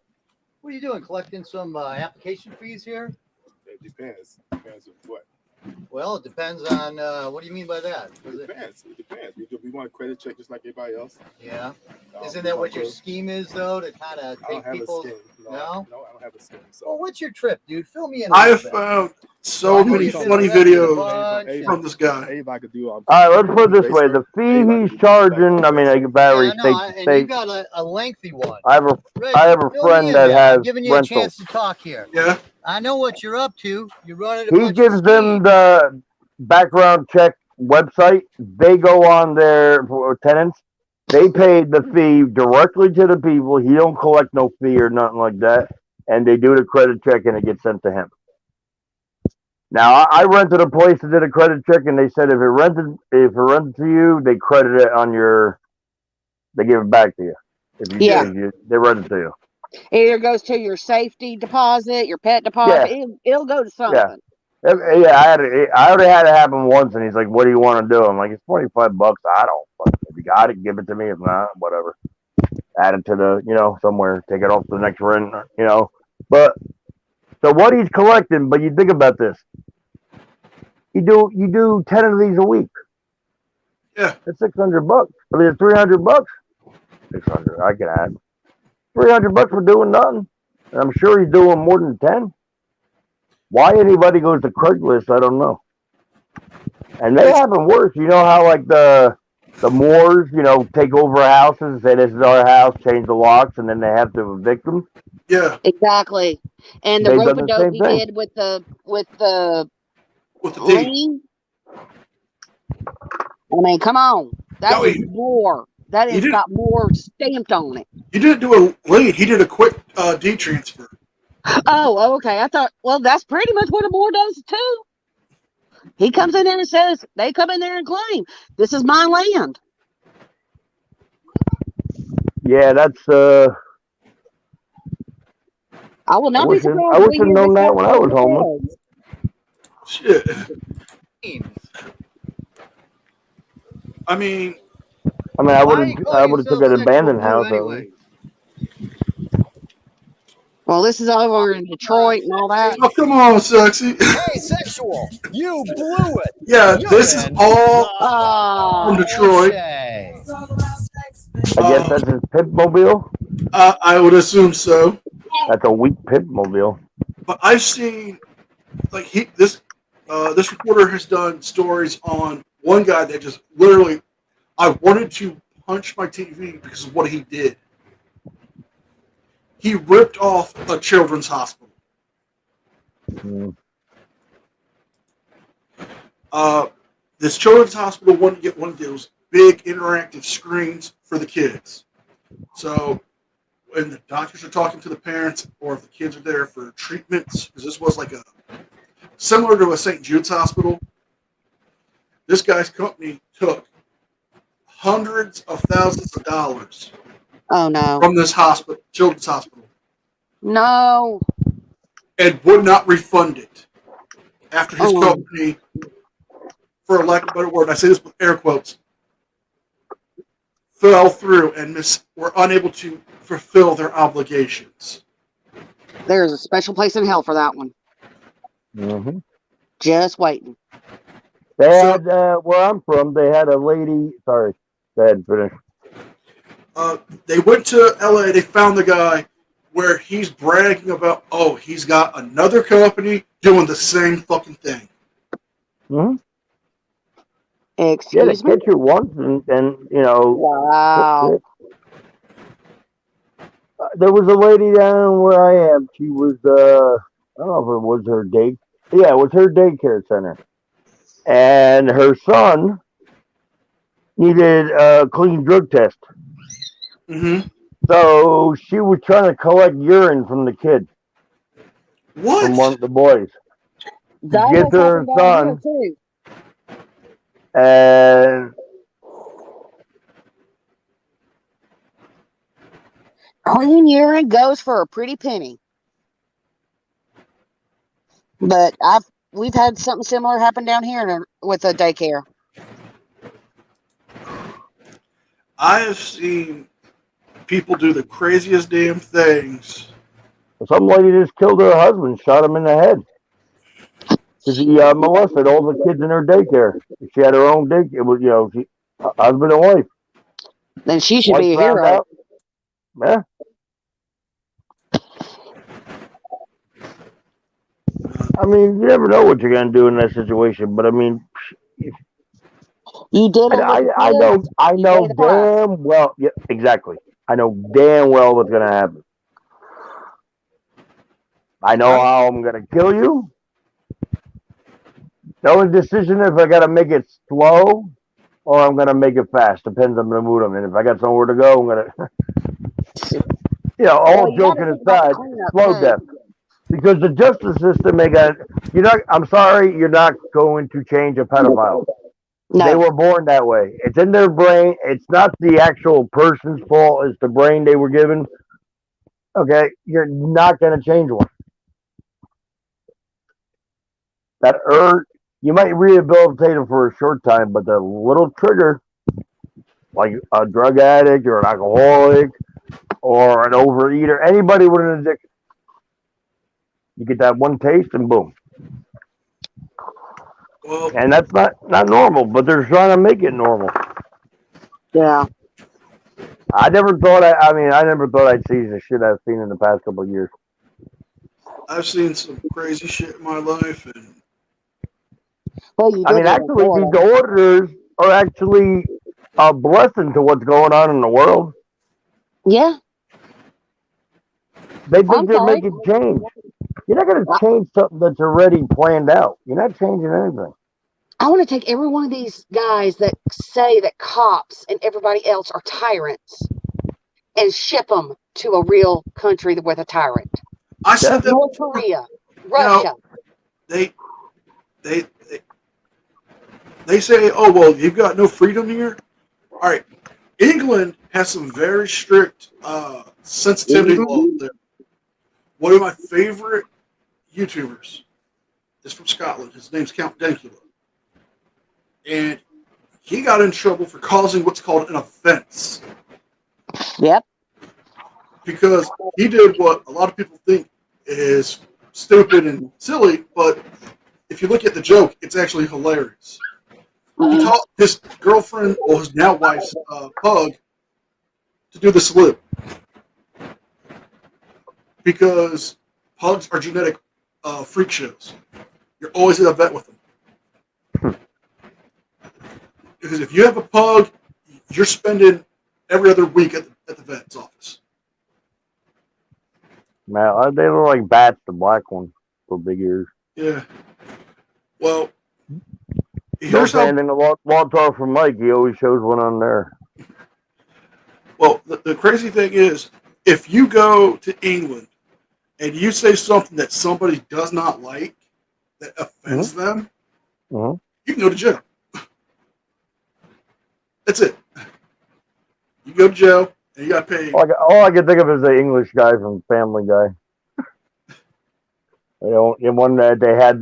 What are you doing, collecting some application fees here? It depends. Depends on what. Well, it depends on, what do you mean by that? It depends. It depends. We want a credit check just like everybody else. Yeah. Isn't that what your scheme is, though, to kind of I don't take have people's... a scheme. No? No, I don't have a scheme. So Well, what's your trip, dude? Fill me in. I've found so many funny videos from this guy. everybody could do. All right, let's put it this way: the fee he's charging. I mean, like varies Yeah, no, state to and you state. got a lengthy one. I have a Reggie, I have a fill me friend in, that man. has I'm giving you a rentals. chance to talk here. Yeah. I know what you're up to. You're running a He bunch gives of them schemes. the background check website. They go on there for tenants. They pay the fee directly to the people. He don't collect no fee or nothing like that. And they do the credit check and it gets sent to him. Now I rented a place that did a credit check and they said if it rented to you, they credit it on they give it back to you. They rent it to you. It either goes to your safety deposit, your pet deposit. It'll go to something. Yeah, I already had it happen once, and he's like, "What do you want to do?" I'm like, "It's $25. I don't. If you got it, give it to me. If not, whatever. Add it to the, somewhere. Take it off the next rent, But so what he's collecting? But you think about this. You do 10 of these a week. Yeah, it's $600. I mean, it's $300. 600. I can add $300 for doing nothing. And I'm sure he's doing more than 10. Why anybody goes to Craigslist, I don't know. And they happen worse. You know how like the Moors, take over houses and say this is our house, change the locks, and then they have to evict them. Yeah, exactly. And the They've rope done a the dope same he thing. did with the deed. I mean, come on, that is he- more. That he has did- got more stamped on it. He didn't do a lien. He did a quick deed transfer. Oh, okay. I thought, well, that's pretty much what a Moore does too. He comes in there and says, they come in there and claim, this is my land. Yeah, that's I will not be surprised. I wish I'd known that when I was homeless. Shit. I mean, I would have took an abandoned house. Anyway? Well, this is over in Detroit and all that. Oh, come on, Sexy. Hey, Sexual, you blew it. Yeah, this is all from Detroit. I guess that's his Pip-mobile. I would assume so. That's a weak Pip-mobile. But I've seen, like, this reporter has done stories on one guy that just literally, I wanted to punch my TV because of what he did. He ripped off a children's hospital. This children's hospital wanted to get one of those big interactive screens for the kids. So when the doctors are talking to the parents, or if the kids are there for treatments, because this was like similar to a St. Jude's hospital, this guy's company took hundreds of thousands of dollars. Oh no! From this hospital, children's hospital. No. And would not refund it after his company, for lack of a better word, I say this with air quotes, fell through and were unable to fulfill their obligations. There's a special place in hell for that one. Mm-hmm. Just waiting. They had, where I'm from, they had a lady. Sorry, go ahead and finish. They went to LA, they found the guy where he's bragging about, he's got another company doing the same fucking thing. Mm-hmm. Excuse me? Get you once and Wow. There was a lady down where I am. She was, I don't know if it was her it was her daycare center. And her son needed a clean drug test. Mm-hmm. So she was trying to collect urine from the kid. What? From one of the boys. That Get to her son. And Clean urine goes for a pretty penny. But we've had something similar happen down here with a daycare. I have seen people do the craziest damn things. Some lady just killed her husband, shot him in the head. Because he molested all the kids in her daycare. She had her own daycare. It was, husband and wife. Then she should be a hero. Out. Yeah. I mean, you never know what you're going to do in that situation, but I mean, you did. I know damn well. Yeah, exactly. I know damn well what's going to happen. I know how I'm going to kill you. The only decision if I got to make it slow or I'm going to make it fast. Depends on the mood I'm in. If I got somewhere to go, I'm going to, all joking aside, slow death. Because the justice system, I'm sorry, you're not going to change a pedophile. No. They were born that way. It's in their brain. It's not the actual person's fault. It's the brain they were given. Okay, you're not going to change one. You might rehabilitate them for a short time, but the little trigger, like a drug addict or an alcoholic or an overeater, anybody with an addiction, you get that one taste and boom. Well, and that's not normal, but they're trying to make it normal. Yeah. I never thought I'd see the shit I've seen in the past couple of years. I've seen some crazy shit in my life, and actually, these orders are actually a blessing to what's going on in the world. Yeah. They think they're making change. You're not going to change something that's already planned out. You're not changing anything. I want to take every one of these guys that say that cops and everybody else are tyrants and ship them to a real country with a tyrant. I said that North Korea, Russia. They say, oh, well, you've got no freedom here. All right. England has some very strict sensitivity laws there. One of my favorite YouTubers is from Scotland. His name's Count Dankula. And he got in trouble for causing what's called an offense. Yep. Because he did what a lot of people think is stupid and silly, but if you look at the joke, it's actually hilarious. He taught his girlfriend, or his now wife's pug, to do the salute. Because pugs are genetic freak shows. You're always at a vet with them. Because if you have a pug, you're spending every other week at the vet's office. Man, they look like bats, the black one with big ears. Yeah. Well, here's something the Walter from Mike. He always shows one on there. Well, the crazy thing is, if you go to England and you say something that somebody does not like, that offends them, you can go to jail. That's it. You go to jail and you got to pay. All I can think of is the English guy from Family Guy. In one that they had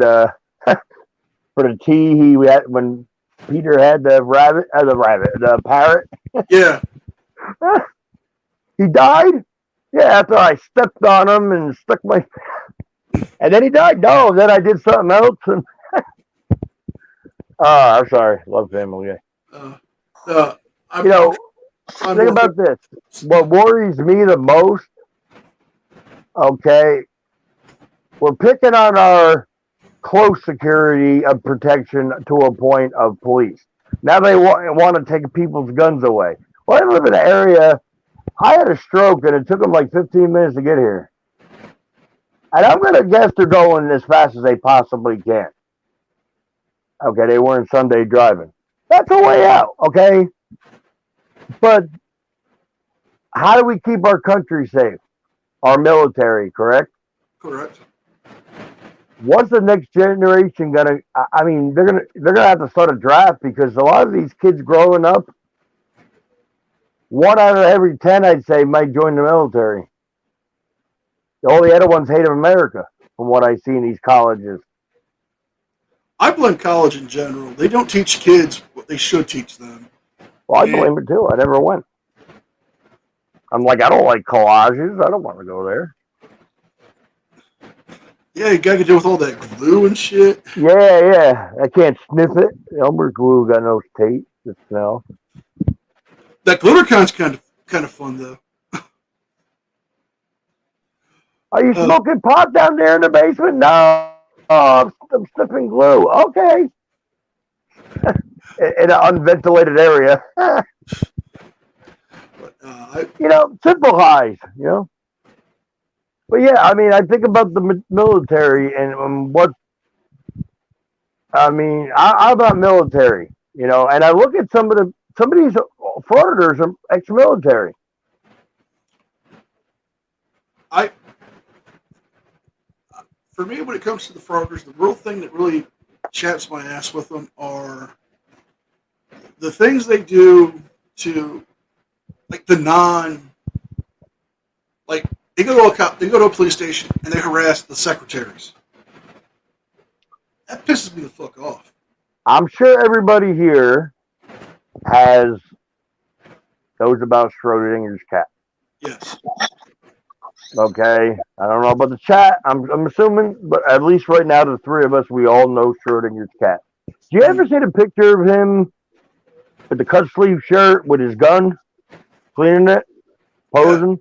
for the tea, he had when Peter had the parrot. Yeah. He died? Yeah, after I stepped on him and stuck my... And then he died? No, then I did something else. And I'm sorry. Love Family Guy. Think about this. What worries me the most, okay, we're picking on our close security of protection to a point of police. Now they want to take people's guns away. Well, I live in an area, I had a stroke and it took them like 15 minutes to get here. And I'm going to guess they're going as fast as they possibly can. Okay, they weren't Sunday driving. That's a way out, okay? But how do we keep our country safe? Our military, correct? Correct. What's the next generation gonna? I mean, they're gonna have to start a draft because a lot of these kids growing up 1 out of every 10, I'd say, might join the military. All the other ones hate America, from what I see in these colleges. I blame college in general. They don't teach kids what they should teach them. Well, I blame it too. I never went. I'm like, I don't like collages. I don't want to go there. Yeah, you gotta deal with all that glue and shit. Yeah. I can't sniff it. Elmer's glue got no taste to smell. That glitter con's kind of fun though. Are you smoking pot down there in the basement? No. Oh, I'm sniffing glue. Okay. In an unventilated area. Simple highs, But yeah, I mean, I think about the military and I'm not military, and I look at some of these frauditors are ex-military. For me, when it comes to the frauditors, the real thing that really chaps my ass with them are the things they do to, like they go to a police station and they harass the secretaries. That pisses me the fuck off. I'm sure everybody here knows about Schrodinger's cat. Yes. Okay, I don't know about the chat. I'm assuming, but at least right now, the three of us, we all know Schrodinger's cat. Do you ever see the picture of him with the cut sleeve shirt with his gun, cleaning it, posing? Yeah.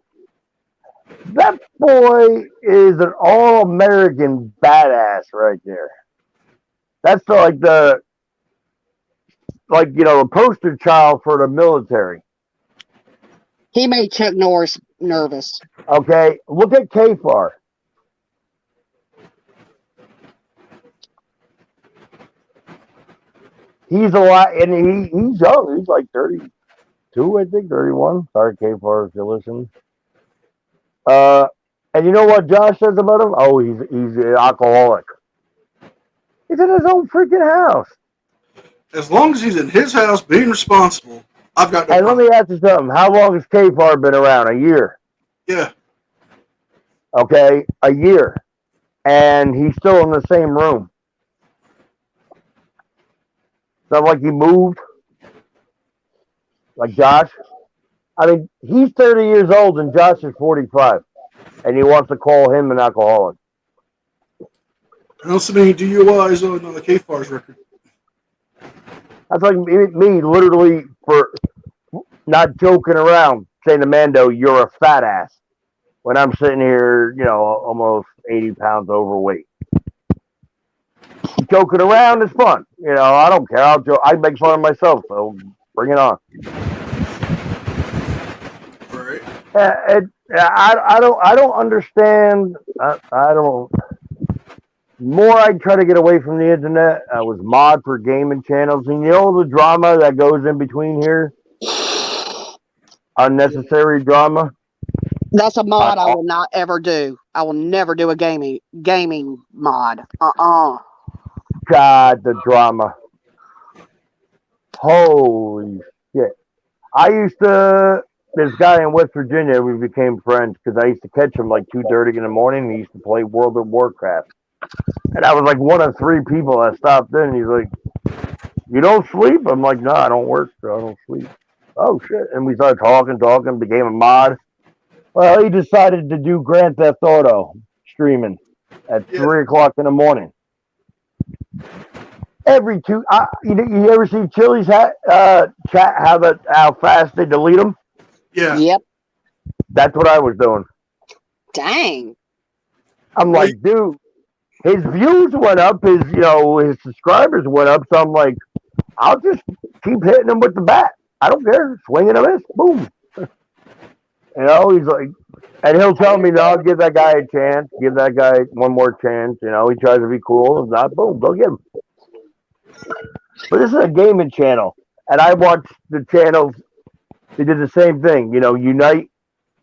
That boy is an all-American badass right there. That's the poster child for the military. He made Chuck Norris nervous. Okay, look at Kfar. He's a lot, and he's young. He's like 32, I think, 31. Sorry, Kfar, if you listen. And you know what Josh says about him? Oh, he's an alcoholic. He's in his own freaking house. As long as he's in his house being responsible, I've got no problem. Let me ask you something. How long has Kfar been around? A year? Yeah. Okay, a year. And he's still in the same room. It's not like he moved. Like Josh. I mean, he's 30 years old and Josh is 45. And he wants to call him an alcoholic. I don't see many DUIs on Kfar's record. That's like me literally for not joking around saying to Mando, you're a fat ass. When I'm sitting here, almost 80 pounds overweight. Joking around is fun. I don't care. I make fun of myself, so bring it on. Right. I don't understand. I don't. The more I try to get away from the internet, I was mod for gaming channels, and the drama that goes in between here, unnecessary drama. That's a mod I will not ever do. I will never do a gaming mod. God, the drama. Holy shit. This guy in West Virginia, we became friends because I used to catch him like 2:30 in the morning. And he used to play World of Warcraft. And I was like one of 3 people that stopped in. And he's like, you don't sleep? I'm like, no, I don't work, so I don't sleep. Oh, shit. And we started talking, became a mod. Well, he decided to do Grand Theft Auto streaming at 3 o'clock in the morning. You ever see Chili's chat how fast they delete them? Yeah. Yep. That's what I was doing. Dang. I'm like, dude, his views went up, his subscribers went up, so I'm like, I'll just keep hitting him with the bat. I don't care. Swing and a miss. Boom. He's like, and he'll tell me, no, give that guy a chance. Give that guy one more chance. He tries to be cool. If not, boom, go get him. But this is a gaming channel. And I watched the channels. They did the same thing. Unite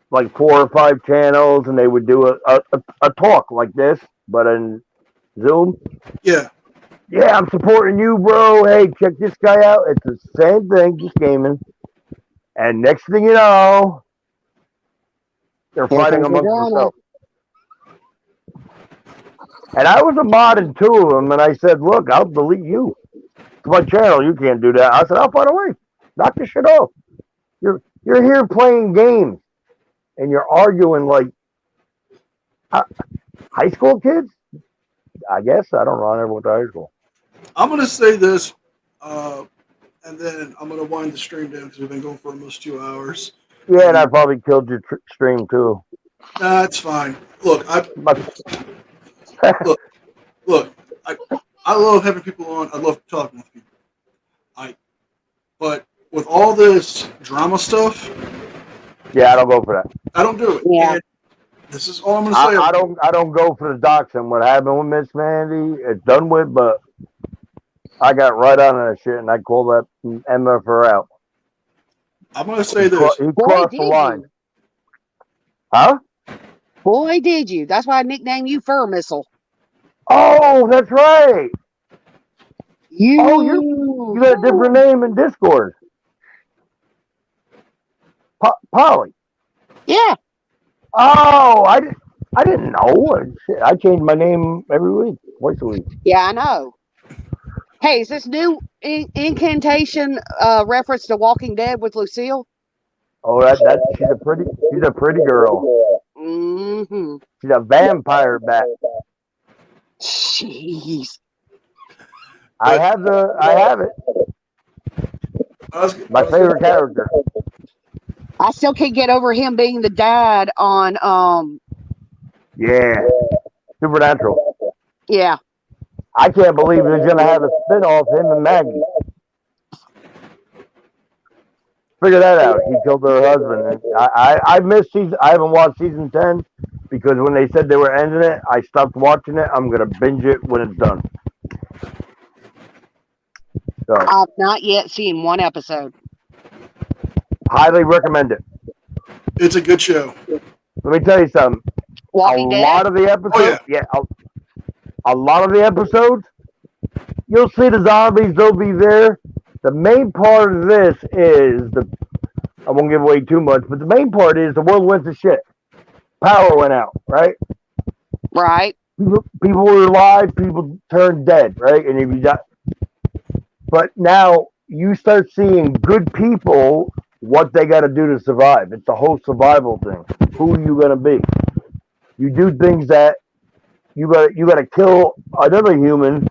like 4 or 5 channels, and they would do a talk like this, but in Zoom. Yeah. Yeah, I'm supporting you, bro. Hey, check this guy out. It's the same thing, just gaming. And next thing you know, they're fighting amongst themselves. And I was a mod in 2 of them, and I said, look, I'll delete you. It's my channel. You can't do that. I said, I'll find a way. Knock this shit off. You're here playing games, and you're arguing like high school kids? I guess. I don't know. I never went to high school. I'm going to say this, and then I'm going to wind the stream down because we've been going for almost 2 hours. Yeah, and I probably killed your stream, too. Nah, it's fine. Look, Look, I love having people on. I love talking with people. But with all this drama stuff, yeah, I don't go for that. I don't do it. Yeah. And this is all I'm going to say. I don't go for the doxing. What happened with Miss Mandy, it's done with. But I got right on that shit, and I called that MFR out. I'm going to say this. He crossed the line. Huh? Boy, did you. That's why I nicknamed you Fur Missile. Oh, that's right. You got a different name in Discord. Polly. Yeah. Oh, I didn't know. I change my name every week, twice a week. Yeah, I know. Hey, is this new incantation reference to Walking Dead with Lucille? Oh, she's a pretty girl. Mm-hmm. She's a vampire bat. Jeez. I have it. My favorite character. I still can't get over him being the dad on Yeah. Supernatural. Yeah. I can't believe they're gonna have a spin-off, him and Maggie. Figure that out. He killed her husband. I missed season. I haven't watched season 10 because when they said they were ending it, I stopped watching it. I'm gonna binge it when it's done. So I've not yet seen one episode. Highly recommend it. It's a good show. Let me tell you something. Walking Dead? Lot of the episodes, a lot of the episodes, you'll see the zombies. They'll be there. The main part of this is I won't give away too much, but the main part is the world went to shit. Power went out, right? Right. People were alive. People turned dead, right? And if you got, but now you start seeing good people what they got to do to survive. It's a whole survival thing. Who are you gonna be? You do things that you got to kill another human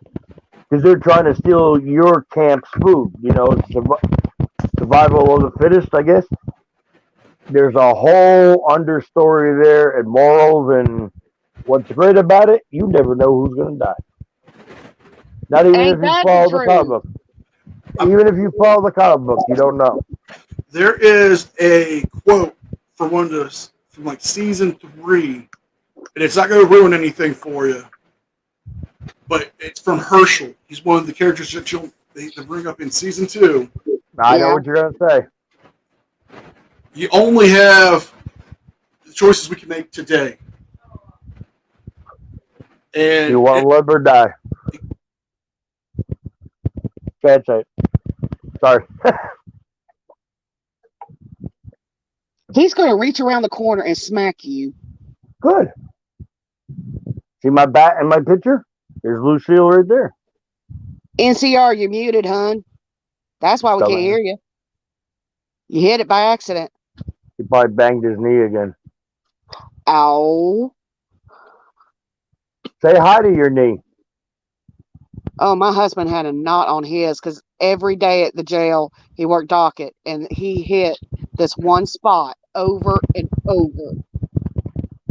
because they're trying to steal your camp's food. You know, survival of the fittest, I guess. There's a whole understory there and morals, and what's great about it, you never know who's going to die. Not even if you follow the comic book. Even if you follow the comic book, you don't know. There is a quote from like season 3, and it's not going to ruin anything for you, but it's from Herschel. He's one of the characters that they bring up in season 2. I know what you're going to say. You only have the choices we can make today. And you want to live or die. Can't say it. Sorry. He's going to reach around the corner and smack you. Good. See my bat in my picture? There's Lucille right there. NCR, you're muted, hun. That's why we can't hear you. You hit it by accident. He probably banged his knee again. Ow. Say hi to your knee. Oh, my husband had a knot on his because every day at the jail he worked docket and he hit this one spot over and over.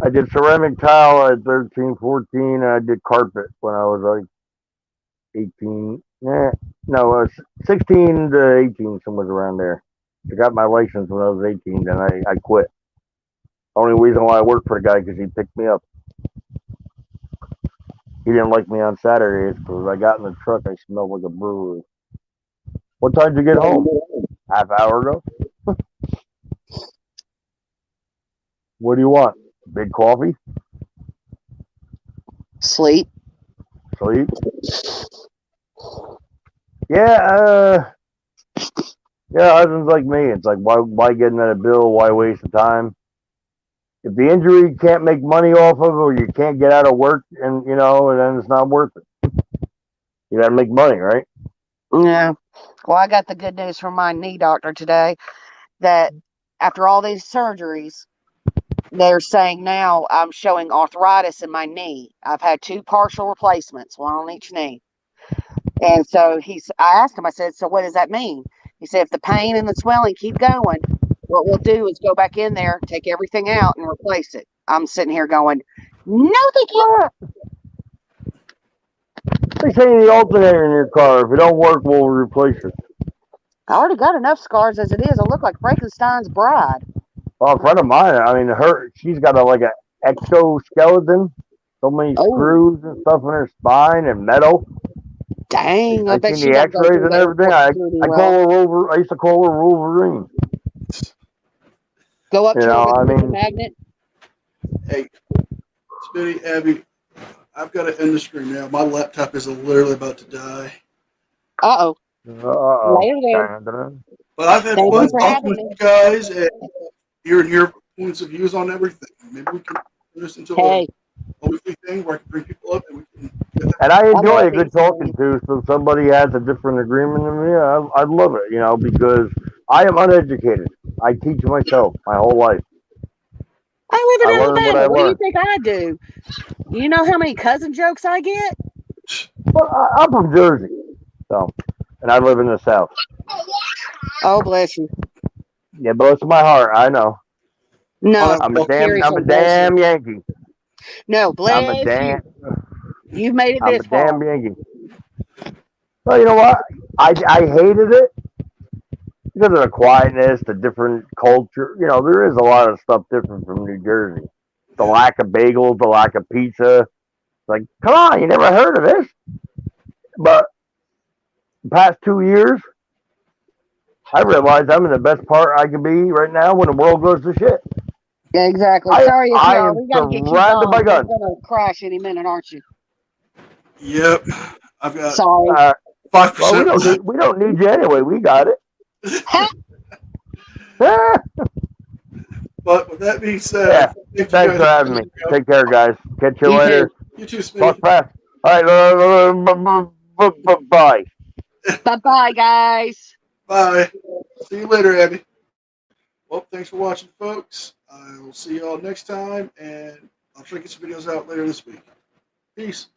I did ceramic tile at 13, 14, and I did carpet when I was like 18. No, I was 16 to 18, somewhere around there. I got my license when I was 18, then I quit. Only reason why I worked for the guy because he picked me up. He didn't like me on Saturdays because I got in the truck, I smelled like a brewery. What time did you get home? Half hour ago? What do you want? Big coffee? Sleep. Sleep? Yeah, Yeah, husbands like me. It's like, why get another bill? Why waste the time? If the injury you can't make money off of, or you can't get out of work, and then it's not worth it. You got to make money, right? Yeah. Well, I got the good news from my knee doctor today that after all these surgeries, they're saying now I'm showing arthritis in my knee. I've had 2 partial replacements, one on each knee. And so I asked him, I said, so what does that mean? He said, if the pain and the swelling keep going, what we'll do is go back in there, take everything out and replace it. I'm sitting here going, no, thank you. They say the alternator in your car. If it don't work, we'll replace it. I already got enough scars as it is. I look like Frankenstein's bride. Well, a friend of mine, I mean, she's got like an exoskeleton. So many screws and stuff in her spine and metal. Dang, I bet seen the X-rays and everything. I call her I used to call her Wolverine. Go up to her with a magnet. Hey, Spitty, Abby, I've got to end the stream now. My laptop is literally about to die. Uh-oh. Later then. But I've had fun talking with you guys and hearing your points of views on everything. Maybe we can do this into a weekly thing where I can bring people up and we can. And I enjoy a good talking to. So if somebody has a different agreement than me, I'd love it. Because I am uneducated. I teach myself my whole life. I live in Alabama. What do you think I do? You know how many cousin jokes I get? Well, I'm from Jersey, and I live in the South. Oh, bless you. Yeah, bless my heart. I know. No, I'm a damn Yankee. No, bless you. You've made it this far. I'm a damn Yankee. Well, you know what? I hated it because of the quietness, the different culture. There is a lot of stuff different from New Jersey. The lack of bagels, the lack of pizza. Like, come on, you never heard of this? But the past 2 years, I realized I'm in the best part I could be right now when the world goes to shit. Yeah, exactly. Sorry, I am surrounded by guns. You're going to crash any minute, aren't you? Yep. I've got 5%. Well, we don't need you anyway. We got it. But with that being said, thanks for having me. Take care, guys. Catch you later. You too, Speedy. Talk fast. All right. Bye. Bye-bye, guys. Bye. See you later, Abby. Well, thanks for watching, folks. I will see you all next time, and I'll try to get some videos out later this week. Peace.